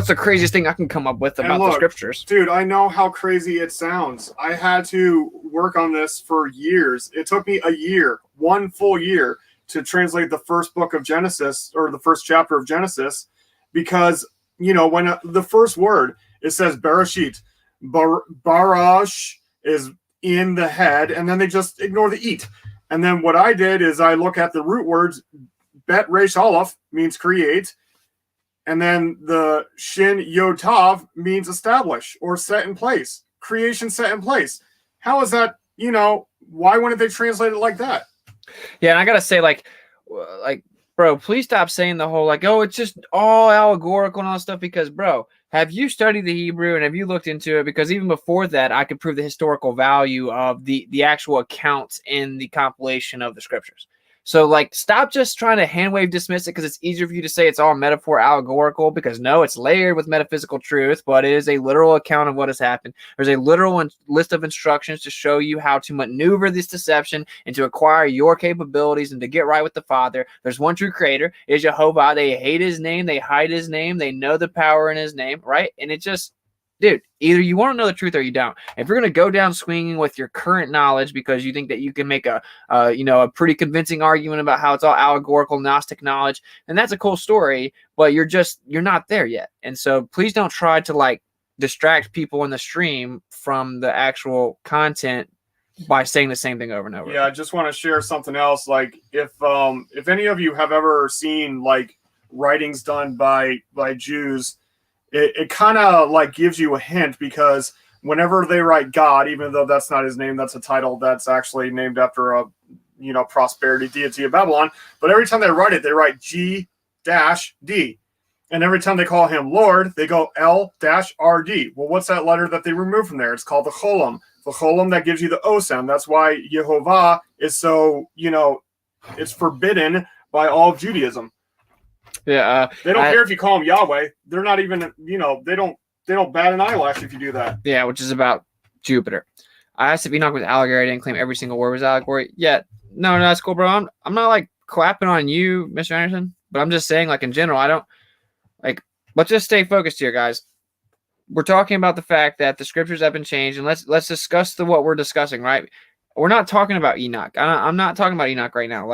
the craziest thing I can come up with about the scriptures? Dude, I know how crazy it sounds. I had to work on this for years. It took me a year, 1 full year, to translate the first book of Genesis or the first chapter of Genesis, because when the first word, it says Bereshit, Barash is in the head, and then they just ignore the eat. And then what I did is I look at the root words. Bet Resh Aleph means create, and then the Shin Yod Tav means establish or set in place. Creation set in place. How is that? Why wouldn't they translate it like that? Yeah, and I gotta say, like, bro, please stop saying the whole it's just all allegorical and all that stuff. Because, bro, have you studied the Hebrew and have you looked into it? Because even before that, I could prove the historical value of the actual accounts in the compilation of the scriptures. So, stop just trying to hand-wave dismiss it because it's easier for you to say it's all metaphor allegorical, because no, it's layered with metaphysical truth, but it is a literal account of what has happened. There's a literal list of instructions to show you how to maneuver this deception and to acquire your capabilities and to get right with the Father. There's one true creator, is Jehovah. They hate his name. They hide his name. They know the power in his name, right? And it just... Dude, either you want to know the truth or you don't. If you're going to go down swinging with your current knowledge because you think that you can make a pretty convincing argument about how it's all allegorical Gnostic knowledge, then that's a cool story, but you're not there yet. And so please don't try to distract people in the stream from the actual content by saying the same thing over and over. Yeah, I just want to share something else. If any of you have ever seen writings done by Jews, it kind of gives you a hint, because whenever they write God, even though that's not his name, that's a title that's actually named after a prosperity deity of Babylon. But every time they write G-D. And every time they call him Lord, they go L-R-D. Well, what's that letter that they remove from there? It's called the Cholam. The Cholam that gives you the O sound. That's why Yehovah is so, it's forbidden by all of Judaism. Yeah, they don't care if you call them Yahweh. They're not even, they don't bat an eyelash if you do that. Yeah, which is about Jupiter. I asked if Enoch was allegory. I didn't claim every single word was allegory. Yeah, no, that's cool, bro. I'm not clapping on you, Mr. Anderson, but I'm just saying, in general, I don't let's just stay focused here, guys. We're talking about the fact that the scriptures have been changed, and let's discuss what we're discussing, right? We're not talking about Enoch. I'm not talking about Enoch right now.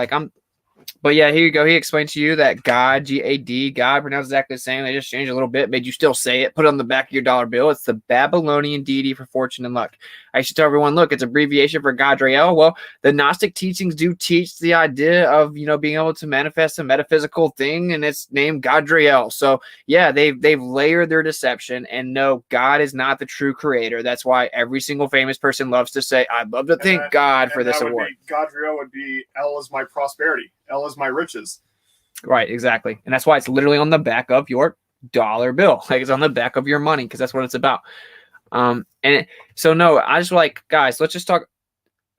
But yeah, here you go. He explained to you that God, G-A-D, God, pronounced exactly the same. They just changed a little bit, made you still say it, put it on the back of your dollar bill. It's the Babylonian deity for fortune and luck. I used to tell everyone, look, it's abbreviation for Gadrael. Well, the Gnostic teachings do teach the idea of, being able to manifest a metaphysical thing, and it's named Gadrael. So yeah, they've layered their deception, and no, God is not the true creator. That's why every single famous person loves to say, I'd love to thank God for this award. Gadrael would be, L is my prosperity. L is my riches. Right, exactly. And that's why it's literally on the back of your dollar bill. Like, it's on the back of your money, because that's what it's about. So no, I just guys, let's just talk.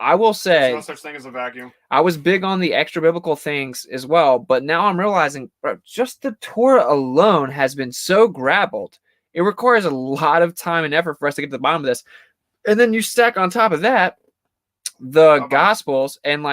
I will say there's no such thing as a vacuum. I was big on the extra biblical things as well, but now I'm realizing, bro, just the Torah alone has been so grappled. It requires a lot of time and effort for us to get to the bottom of this. And then you stack on top of that the Gospels, and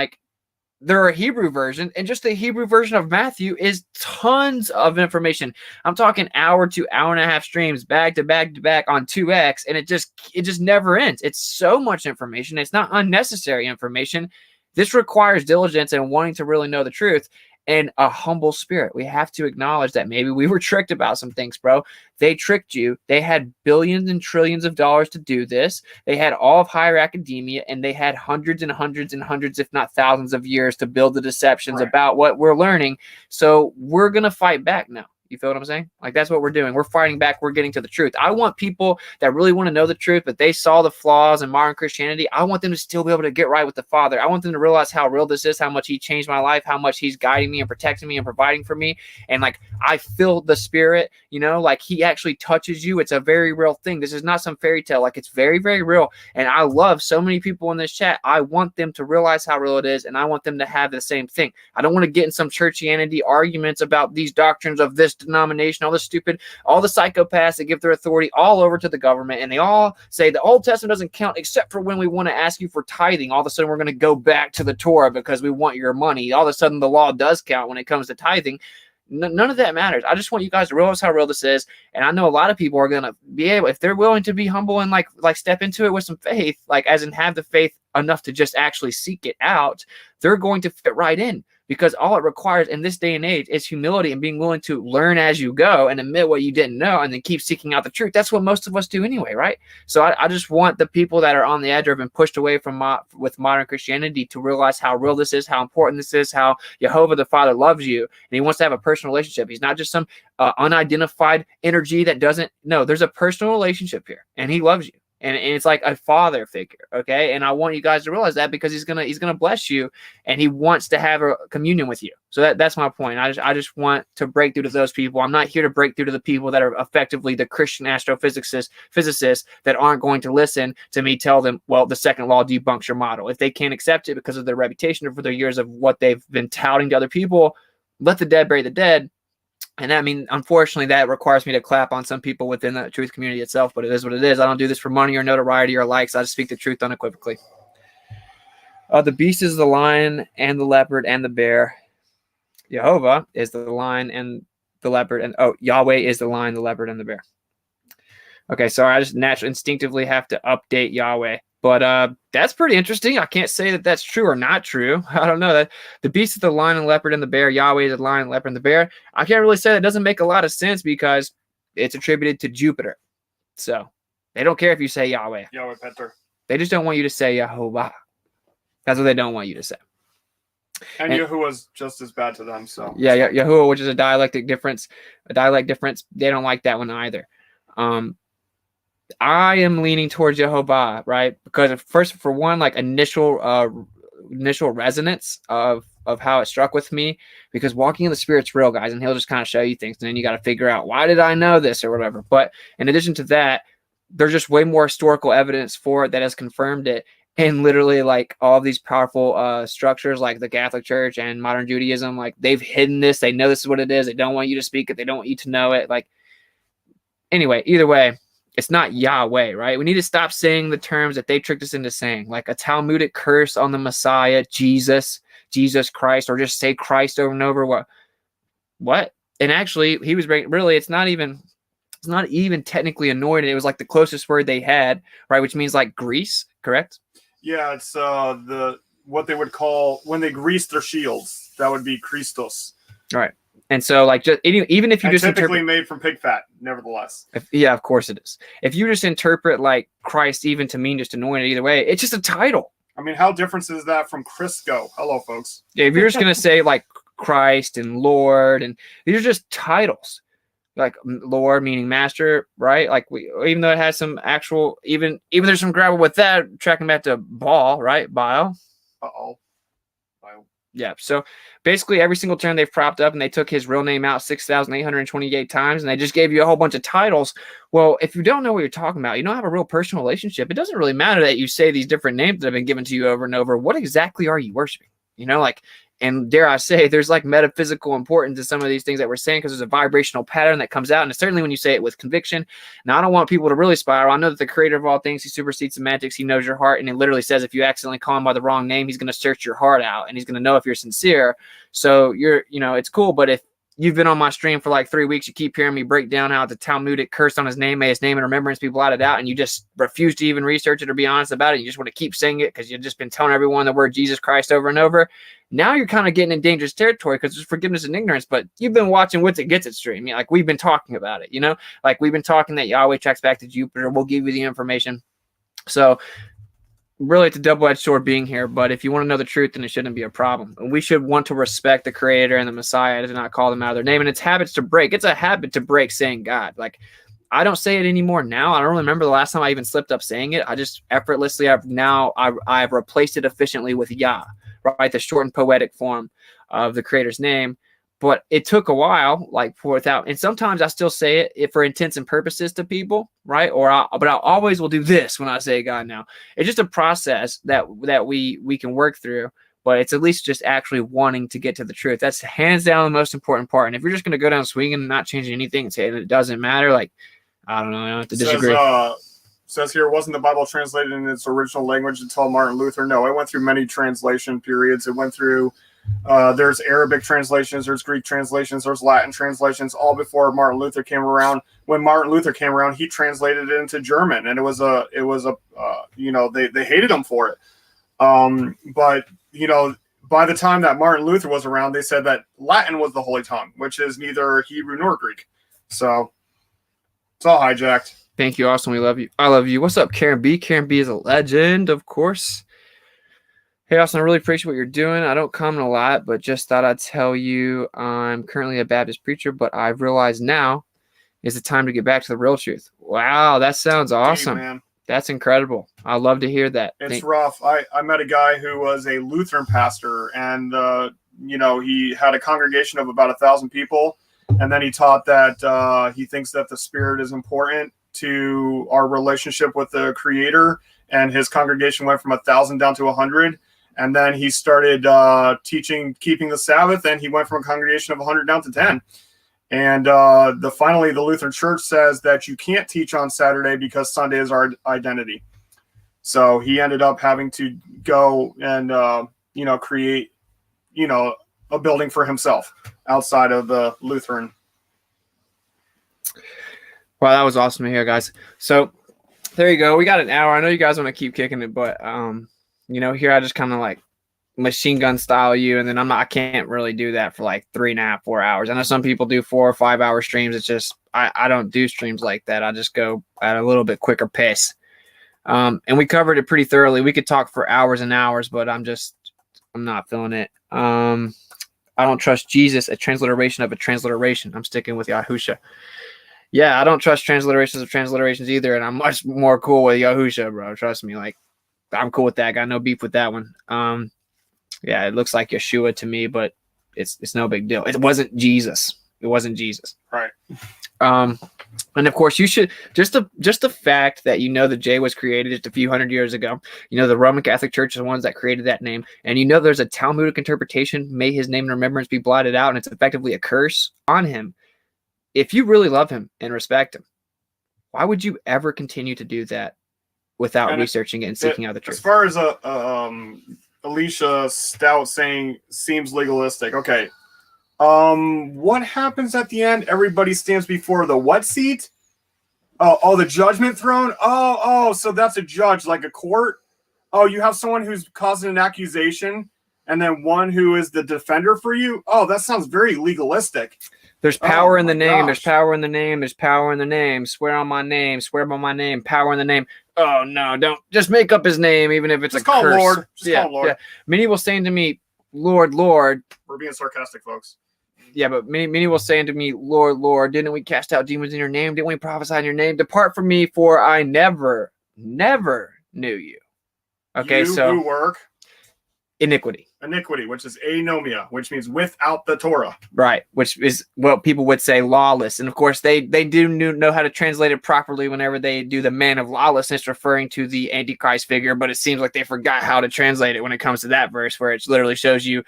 there are Hebrew version, and just the Hebrew version of Matthew is tons of information. I'm talking hour to hour and a half streams back to back to back on 2x, and it just never ends. It's so much information. It's not unnecessary information. This requires diligence and wanting to really know the truth and a humble spirit. We have to acknowledge that maybe we were tricked about some things, bro. They tricked you. They had billions and trillions of dollars to do this. They had all of higher academia, and they had hundreds and hundreds and hundreds, if not thousands of years to build the deceptions about what we're learning. So we're going to fight back now. You feel what I'm saying? That's what we're doing. We're fighting back. We're getting to the truth. I want people that really want to know the truth, but they saw the flaws in modern Christianity. I want them to still be able to get right with the Father. I want them to realize how real this is, how much He changed my life, how much He's guiding me and protecting me and providing for me. And I feel the Spirit, He actually touches you. It's a very real thing. This is not some fairy tale. It's very, very real. And I love so many people in this chat. I want them to realize how real it is, and I want them to have the same thing. I don't want to get in some churchianity arguments about these doctrines of this denomination, all the psychopaths that give their authority all over to the government, and they all say the Old Testament doesn't count except for when we want to ask you for tithing. All of a sudden we're going to go back to the Torah because we want your money. All of a sudden the law does count when it comes to tithing. None of that matters. I just want you guys to realize how real this is, and I know a lot of people are going to be able, if they're willing to be humble and step into it with some faith, as in have the faith enough to just actually seek it out, they're going to fit right in. Because all it requires in this day and age is humility and being willing to learn as you go and admit what you didn't know and then keep seeking out the truth. That's what most of us do anyway, right? So I just want the people that are on the edge or have been pushed away from with modern Christianity to realize how real this is, how important this is, how Jehovah the Father loves you, and He wants to have a personal relationship. He's not just some unidentified energy that doesn't. No, there's a personal relationship here, and He loves you. And it's like a father figure, okay? And I want you guys to realize that, because he's gonna bless you, and He wants to have a communion with you. So that's my point. I just want to break through to those people. I'm not here to break through to the people that are effectively the Christian physicists that aren't going to listen to me tell them, well, the second law debunks your model. If they can't accept it because of their reputation or for their years of what they've been touting to other people, let the dead bury the dead. And unfortunately, that requires me to clap on some people within the truth community itself, but it is what it is. I don't do this for money or notoriety or likes. I just speak the truth unequivocally. The beast is the lion and the leopard and the bear. Jehovah is the lion and the leopard, and Yahweh is the lion, the leopard, and the bear. Okay, sorry, I just naturally instinctively have to update Yahweh. But that's pretty interesting. I can't say that that's true or not true. I don't know. That the beast is the lion and leopard and the bear. Yahweh is the lion, leopard, and the bear. I can't really say that doesn't make a lot of sense because it's attributed to Jupiter. So they don't care if you say Yahweh. Yahweh Petter. They just don't want you to say Yehovah. That's what they don't want you to say. And Yahuwah's just as bad to them. So yeah, Yahuwah, which is a dialect difference. They don't like that one either. I am leaning towards Jehovah, right? Because first, for one, initial resonance of how it struck with me, because walking in the Spirit's real, guys, and He'll just kind of show you things, and then you got to figure out, why did I know this or whatever. But in addition to that, there's just way more historical evidence for it that has confirmed it. And literally, all of these powerful structures, like the Catholic Church and modern Judaism, they've hidden this. They know this is what it is. They don't want you to speak it. They don't want you to know it. Anyway, either way, it's not Yahweh, right? We need to stop saying the terms that they tricked us into saying, like a Talmudic curse on the Messiah, Jesus Christ, or just say Christ over and over. What? And actually, he was really, it's not even technically anointed. It was the closest word they had, right? Which means Greece, correct? Yeah, it's the what they would call when they grease their shields. That would be Christos. All right. And so, like, just even if you And just typically interpret, made from pig fat, nevertheless. yeah, of course it is. If you just interpret like Christ even to mean just anointed either way, it's just a title. I mean, how different is that from Crisco? Hello, folks. If you're just gonna say like Christ and Lord, and these are just titles, like Lord meaning master, right? Like even though it has some actual, even there's some gravel with that, tracking back to Baal, right? Baal. Uh-oh. Yeah. So basically every single term they've propped up, and they took his real name out 6,828 times, and they just gave you a whole bunch of titles. Well, if you don't know what you're talking about, you don't have a real personal relationship, it doesn't really matter that you say these different names that have been given to you over and over. What exactly are you worshiping? You know, like, and dare I say, there's like metaphysical importance to some of these things that we're saying, because there's a vibrational pattern that comes out. And certainly when you say it with conviction. Now, I don't want people to really spiral. I know that the creator of all things, he supersedes semantics. He knows your heart. And he literally says, if you accidentally call him by the wrong name, he's going to search your heart out, and he's going to know if you're sincere. So it's cool. But if you've been on my stream for like 3 weeks, you keep hearing me break down how the Talmudic curse on his name, may his name and remembrance be blotted out, and you just refuse to even research it or be honest about it. You just want to keep saying it because you've just been telling everyone the word Jesus Christ over and over. Now you're kind of getting in dangerous territory, because there's forgiveness and ignorance. But you've been watching WitsitGetsIt stream. Like, we've been talking about it, like we've been talking that Yahweh tracks back to Jupiter. We'll give you the information. So really, it's a double-edged sword being here, but if you want to know the truth, then it shouldn't be a problem. And we should want to respect the Creator and the Messiah, to not call them out of their name. And it's habits to break. It's a habit to break saying God. Like, I don't say it anymore now. I don't remember the last time I even slipped up saying it. I just effortlessly, I've replaced it efficiently with Yah, right? The short and poetic form of the Creator's name. But it took a while, and sometimes I still say it for intents and purposes to people, right? But I always will do this when I say God now. It's just a process that we can work through, but it's at least just actually wanting to get to the truth. That's hands down the most important part. And if you're just going to go down swinging and not changing anything and say that it doesn't matter, like, I don't know, I don't have to disagree. Says here, wasn't the Bible translated in its original language until Martin Luther? No, it went through many translation periods. It went through... there's Arabic translations, there's Greek translations, there's Latin translations, all before Martin Luther came around. When Martin Luther came around, he translated it into German, and they hated him for it. But by the time that Martin Luther was around, they said that Latin was the holy tongue, which is neither Hebrew nor Greek. So it's all hijacked. Thank you, Austin. We love you. I love you. What's up, Karen B? Karen B is a legend, of course. Hey, Austin, I really appreciate what you're doing. I don't comment a lot, but just thought I'd tell you I'm currently a Baptist preacher, but I've realized now is the time to get back to the real truth. Wow, that sounds awesome. Hey, man. That's incredible. I love to hear that. It's rough. I met a guy who was a Lutheran pastor, and he had a congregation of about 1,000 people, and then he taught that he thinks that the Spirit is important to our relationship with the Creator, and his congregation went from 1,000 down to 100. And then he started teaching keeping the Sabbath, and he went from a congregation of 100 down to 10. And finally, the Lutheran Church says that you can't teach on Saturday because Sunday is our identity. So he ended up having to go and create a building for himself outside of the Lutheran. Wow, that was awesome to hear, guys. So there you go. We got an hour. I know you guys want to keep kicking it, but here I just kind of like machine gun style you, and then I can't really do that for like 3.5, 4 hours. I know some people do 4 or 5 hour streams. It's just I don't do streams like that. I just go at a little bit quicker pace. And we covered it pretty thoroughly. We could talk for hours and hours, but I'm not feeling it. I don't trust Jesus, a transliteration of a transliteration. I'm sticking with Yahusha. Yeah, I don't trust transliterations of transliterations either, and I'm much more cool with Yahusha, bro. Trust me, like I'm cool with that. Got no beef with that one. Yeah, it looks like Yeshua to me, but it's no big deal. It wasn't Jesus. It wasn't Jesus. Right. And of course, you should just the fact that the J was created just a few hundred years ago. The Roman Catholic Church is the ones that created that name, and there's a Talmudic interpretation. May his name and remembrance be blotted out, and it's effectively a curse on him. If you really love him and respect him, why would you ever continue to do that without researching it and seeking out the truth? As far as Alicia Stout saying seems legalistic. Okay. What happens at the end? Everybody stands before the what seat? Oh, the judgment throne? Oh, so that's a judge, like a court? oh, you have someone who's causing an accusation and then one who is the defender for you? Oh, that sounds very legalistic. There's power Oh in the my name. gosh. There's power in the name. There's power in the name. Swear on my name. Swear by my name. Power in the name. Oh, no, don't. Just make up his name, even if it's Just a call him curse. Lord. Just call him Lord. Yeah. Many will say unto me, Lord, Lord. We're being sarcastic, folks. Yeah, but many will say unto me, Lord, Lord, didn't we cast out demons in your name? Didn't we prophesy in your name? Depart from me, for I never knew you. Okay, so who work iniquity. Iniquity, which is anomia, which means without the Torah. Right, which is what people would say lawless. And of course, they do know how to translate it properly whenever they do the man of lawlessness, referring to the Antichrist figure. But it seems like they forgot how to translate it when it comes to that verse, where it literally shows you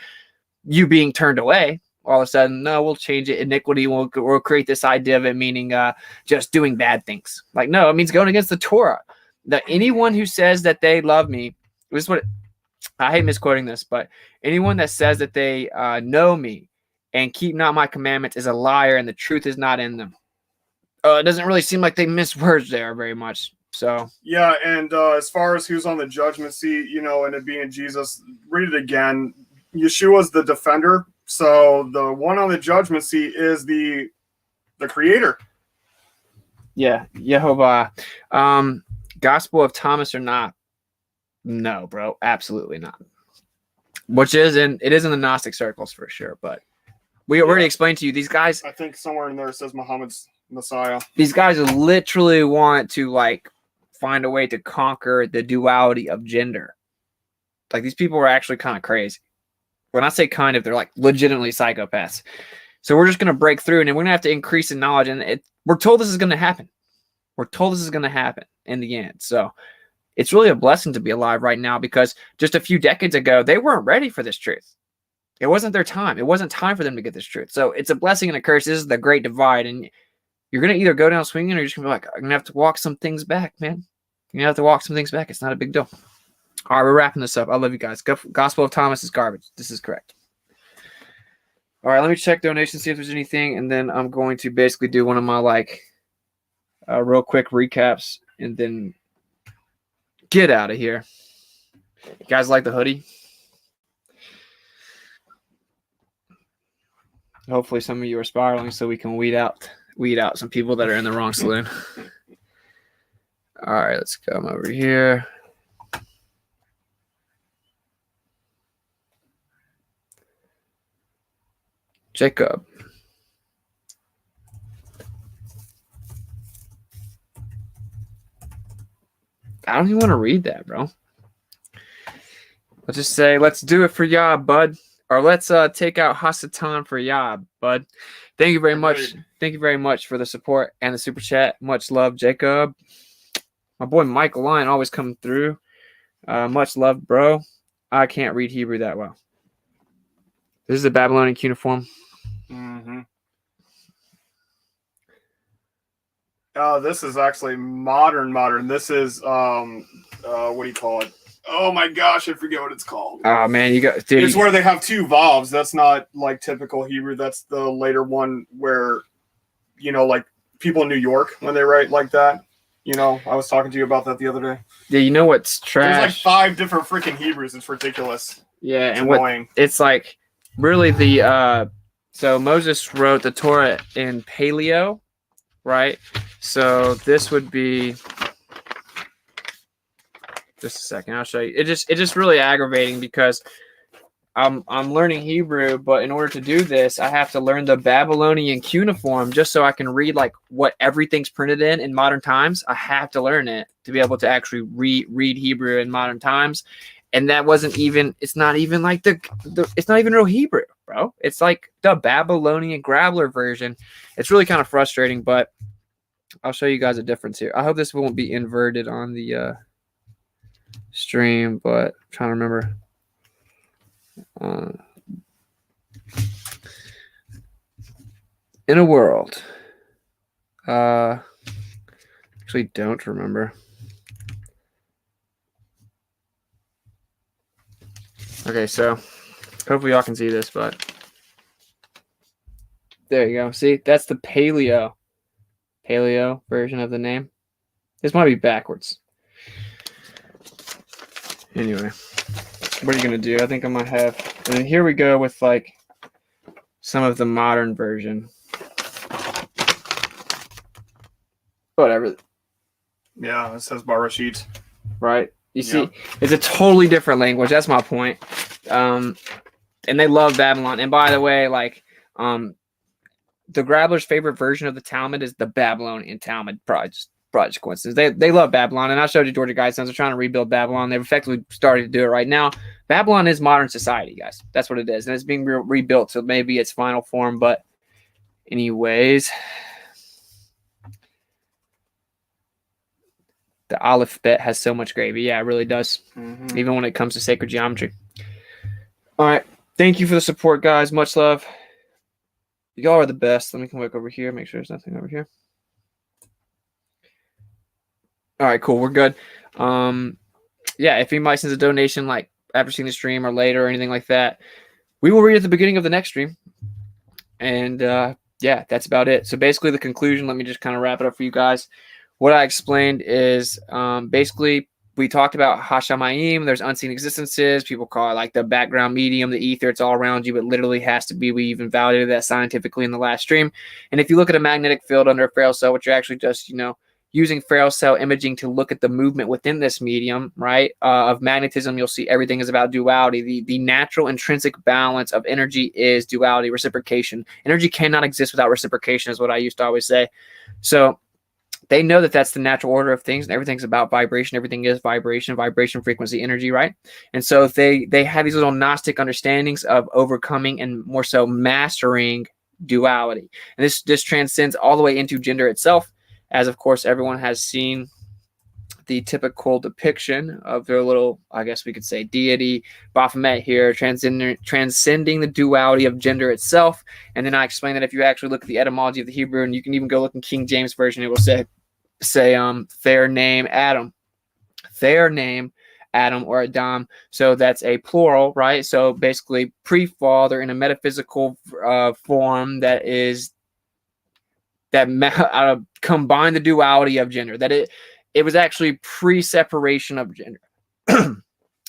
being turned away. All of a sudden, no, we'll change it. Iniquity, we'll create this idea of it meaning just doing bad things. Like, no, it means going against the Torah. That anyone who says that they love me, this is what I hate misquoting this, but anyone that says that they know me and keep not my commandments is a liar, and the truth is not in them. It doesn't really seem like they miss words there very much. So yeah, and as far as who's on the judgment seat, and it being Jesus, read it again. Yeshua's the defender. So the one on the judgment seat is the creator. Yeah, Yehovah. Gospel of Thomas or not? No, bro, absolutely not. It is in the Gnostic circles for sure, but we already explained to you these guys. I think somewhere in there it says Muhammad's Messiah. These guys literally want to find a way to conquer the duality of gender. Like, these people are actually kind of crazy. When I say kind of, they're legitimately psychopaths. So we're just going to break through, and then we're going to have to increase in knowledge. And we're told this is going to happen. We're told this is going to happen in the end. So it's really a blessing to be alive right now, because just a few decades ago, they weren't ready for this truth. It wasn't their time. It wasn't time for them to get this truth. So it's a blessing and a curse. This is the great divide. And you're going to either go down swinging, or you're just going to be I'm going to have to walk some things back, man. You're going to have to walk some things back. It's not a big deal. All right, we're wrapping this up. I love you guys. Gospel of Thomas is garbage. This is correct. All right, let me check donations, see if there's anything, and then I'm going to basically do one of my real quick recaps, and then get out of here. You guys like the hoodie? Hopefully some of you are spiraling so we can weed out some people that are in the wrong saloon. All right, let's come over here. Jacob. I don't even want to read that, bro. Let's just say, let's do it for Yah, bud. Or let's take out Hasatan for Yah, bud. Thank you very much. Thank you very much for the support and the super chat. Much love, Jacob. My boy Michael Lyon always coming through. Much love, bro. I can't read Hebrew that well. This is a Babylonian cuneiform. Mm-hmm. This is actually modern. This is what do you call it? Oh my gosh, I forget what it's called. Oh man, dude. It's where they have two vowels. That's not typical Hebrew. That's the later one where, people in New York when they write like that. I was talking to you about that the other day. Yeah, you know what's trash? There's 5 different freaking Hebrews. It's ridiculous. Yeah, it's and annoying. It's really the so Moses wrote the Torah in Paleo, right? So this would be just a second. I'll show you. It's just really aggravating because I'm learning Hebrew, but in order to do this, I have to learn the Babylonian cuneiform just so I can read what everything's printed in modern times. I have to learn it to be able to actually read Hebrew in modern times. And that wasn't even, it's not even it's not even real Hebrew, bro. It's the Babylonian Grabbler version. It's really kind of frustrating, but I'll show you guys a difference here. I hope this won't be inverted on the stream, but I'm trying to remember. In a world. Actually don't remember. Okay, so hopefully y'all can see this, but there you go. See, that's the paleo version of the name. This might be backwards. Anyway, what are you gonna do? I think I might have. And then here we go with like some of the modern version. Whatever. Yeah, it says Barashit. Right. You see, it's a totally different language. That's my point. And they love Babylon. And by the way, like, the Grabbler's favorite version of the Talmud is the Babylonian Talmud project coincidence. They love Babylon. And I showed you Georgia Guidestones. They're trying to rebuild Babylon. They've effectively started to do it right now. Babylon is modern society, guys. That's what it is. And it's being rebuilt. So maybe its final form. But anyways, the alphabet has so much gravy. Yeah, it really does. Mm-hmm. Even when it comes to sacred geometry. All right. Thank you for the support, guys. Much love. Y'all are the best. Let me come back over here. Make sure there's nothing over here. All right, cool. We're good. Yeah, if anybody sends a donation, like after seeing the stream or later or anything like that, we will read at the beginning of the next stream. And yeah, that's about it. So basically the conclusion, let me just kind of wrap it up for you guys. What I explained is basically we talked about Hashamayim. There's unseen existences. People call it like the background medium, the ether. It's all around you. It literally has to be. We even validated that scientifically in the last stream. And if you look at a magnetic field under a Farrell cell, which you're actually just, using Farrell cell imaging to look at the movement within this medium, right, of magnetism, you'll see everything is about duality. The natural intrinsic balance of energy is duality, reciprocation. Energy cannot exist without reciprocation is what I used to always say. So they know that that's the natural order of things, and everything's about vibration. Everything is vibration, frequency, energy, right? And so they have these little Gnostic understandings of overcoming and more so mastering duality. And this transcends all the way into gender itself, as of course everyone has seen the typical depiction of their little, I guess we could say, deity, Baphomet here, transcending the duality of gender itself. And then I explained that if you actually look at the etymology of the Hebrew, and you can even go look in King James Version, it will say fair name Adam. Fair name Adam or Adam. So that's a plural, right? So basically pre-fall, they're in a metaphysical form that combine the duality of gender, that it was actually pre-separation of gender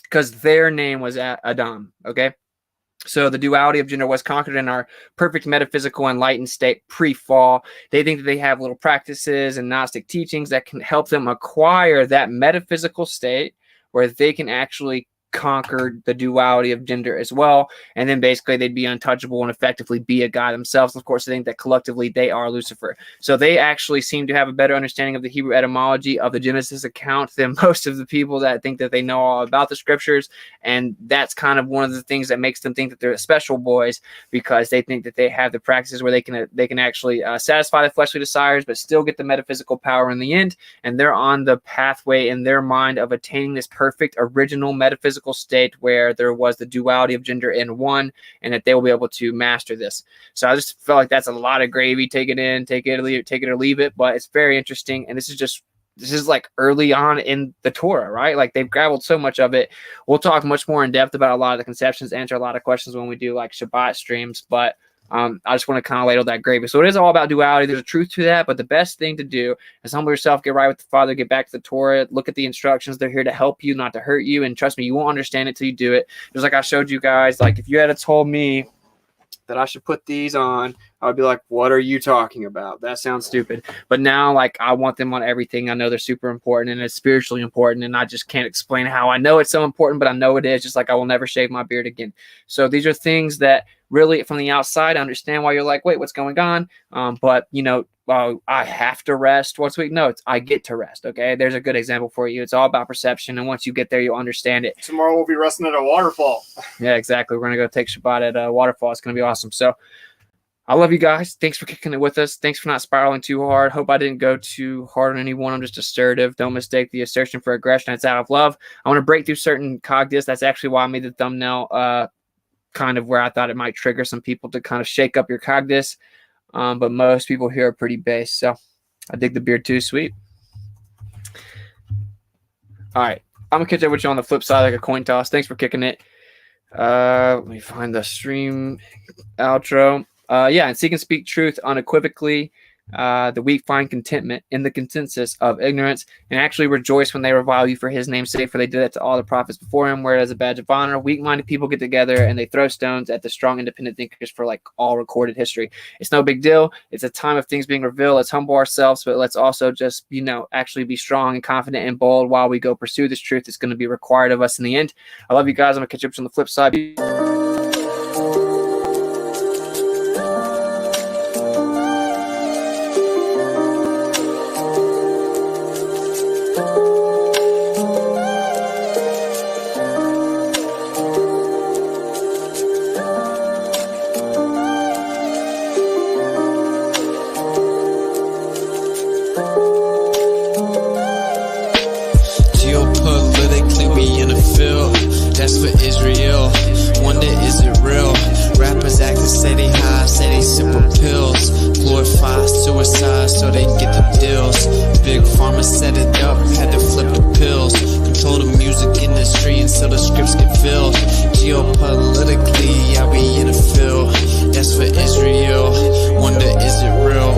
because their name was Adam. Okay. So the duality of gender was conquered in our perfect metaphysical enlightened state pre-fall. They think that they have little practices and Gnostic teachings that can help them acquire that metaphysical state where they can actually conquer the duality of gender as well. And then basically they'd be untouchable and effectively be a god themselves. Of course, they think that collectively they are Lucifer. So they actually seem to have a better understanding of the Hebrew etymology of the Genesis account than most of the people that think that they know all about the scriptures. And that's kind of one of the things that makes them think that they're special boys, because they think that they have the practices where they can actually satisfy the fleshly desires, but still get the metaphysical power in the end. And they're on the pathway in their mind of attaining this perfect original metaphysical state where there was the duality of gender in one, and that they will be able to master this. So I just felt like that's a lot of gravy. Take it in, take it or leave it. But it's very interesting. And this is like early on in the Torah, right? Like they've graveled so much of it. We'll talk much more in depth about a lot of the conceptions, answer a lot of questions when we do like Shabbat streams. But I just want to kind of ladle that gravy. So it is all about duality. There's a truth to that, but the best thing to do is humble yourself, get right with the Father, get back to the Torah, look at the instructions. They're here to help you, not to hurt you. And trust me, you won't understand it till you do it. Just like I showed you guys, like if you had told me that I should put these on, I would be like, what are you talking about? That sounds stupid. But now, like, I want them on everything. I know they're super important and it's spiritually important, and I just can't explain how I know it's so important, but I know it is, just like I will never shave my beard again. So these are things that really from the outside, I understand why you're like, wait, what's going on? But I have to rest once a week. No, I get to rest. Okay. There's a good example for you. It's all about perception. And once you get there, you'll understand it. Tomorrow we'll be resting at a waterfall. Yeah, exactly. We're going to go take Shabbat at a waterfall. It's going to be awesome. So I love you guys. Thanks for kicking it with us. Thanks for not spiraling too hard. Hope I didn't go too hard on anyone. I'm just assertive. Don't mistake the assertion for aggression. It's out of love. I want to break through certain cognites. That's actually why I made the thumbnail kind of where I thought it might trigger some people to kind of shake up your cognites. But most people here are pretty base. So I dig the beard too. Sweet. All right. I'm going to catch up with you on the flip side like a coin toss. Thanks for kicking it. Let me find the stream outro. Yeah, and seek and speak truth unequivocally. The weak find contentment in the consensus of ignorance, and actually rejoice when they revile you for his name's sake, for they did that to all the prophets before him. Whereas a badge of honor, weak-minded people get together and they throw stones at the strong, independent thinkers for like all recorded history. It's no big deal. It's a time of things being revealed. Let's humble ourselves, but let's also just, actually be strong and confident and bold while we go pursue this truth that's going to be required of us in the end. I love you guys. I'm going to catch you up on the flip side. Geopolitically, we in a field that's for Israel. Wonder, is it real? Rappers acting say they high, say they sip with pills. Glorify suicide so they get the deals. Big pharma set it up, had to flip the pills. Control the music industry until the scripts get filled. Geopolitically, yeah, we in a field that's for Israel. Wonder, is it real?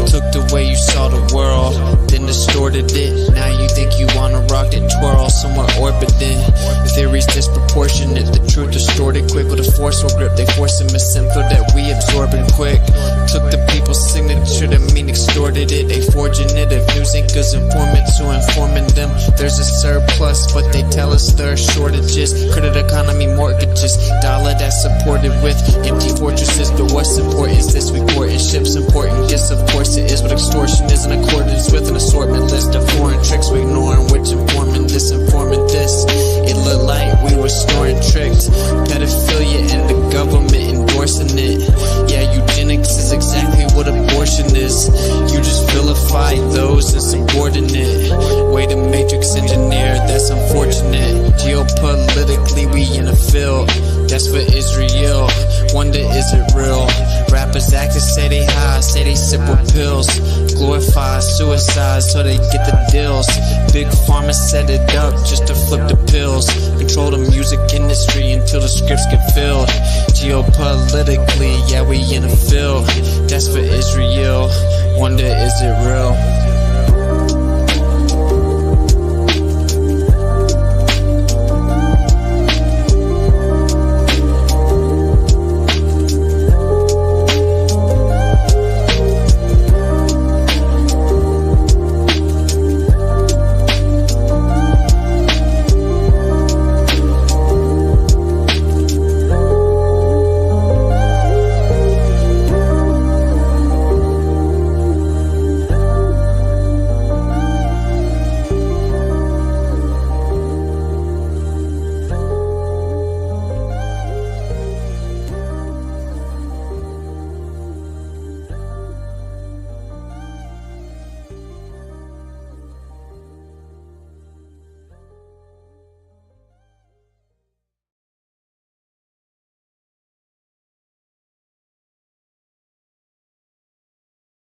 Took the way you saw the world, then distorted it. Now you think you wanna rock it, twirl somewhere orbiting. Theories disproportionate, the truth distorted quick with a forceful grip. They force a misinfo that we absorbing quick. Took the people's signature to mean extorted it. They forging it, if news anchors informants who informing them. There's a surplus, but they tell us there are shortages. Credit economy mortgages, dollar that's supported with empty fortresses. But what's important is this, we courting ships, important gifts, of course it is. What extortion is in accordance with an assortment list of foreign tricks we ignoring, which informing this, informant this. It looked like we were snoring tricked. Pedophilia and the government endorsing it. Yeah, eugenics is exactly what abortion is. You just vilify those insubordinate. Way to matrix engineer, that's unfortunate. Geopolitically, we in a field that's for Israel. Wonder, is it real? Rappers actors say they high, say they sip with pills. Glorify suicide so they get the deals. Big pharma set it up just to flip the pills. Control the music industry until the scripts get filled. Geopolitically, yeah, we in a field that's for Israel. Wonder, is it real?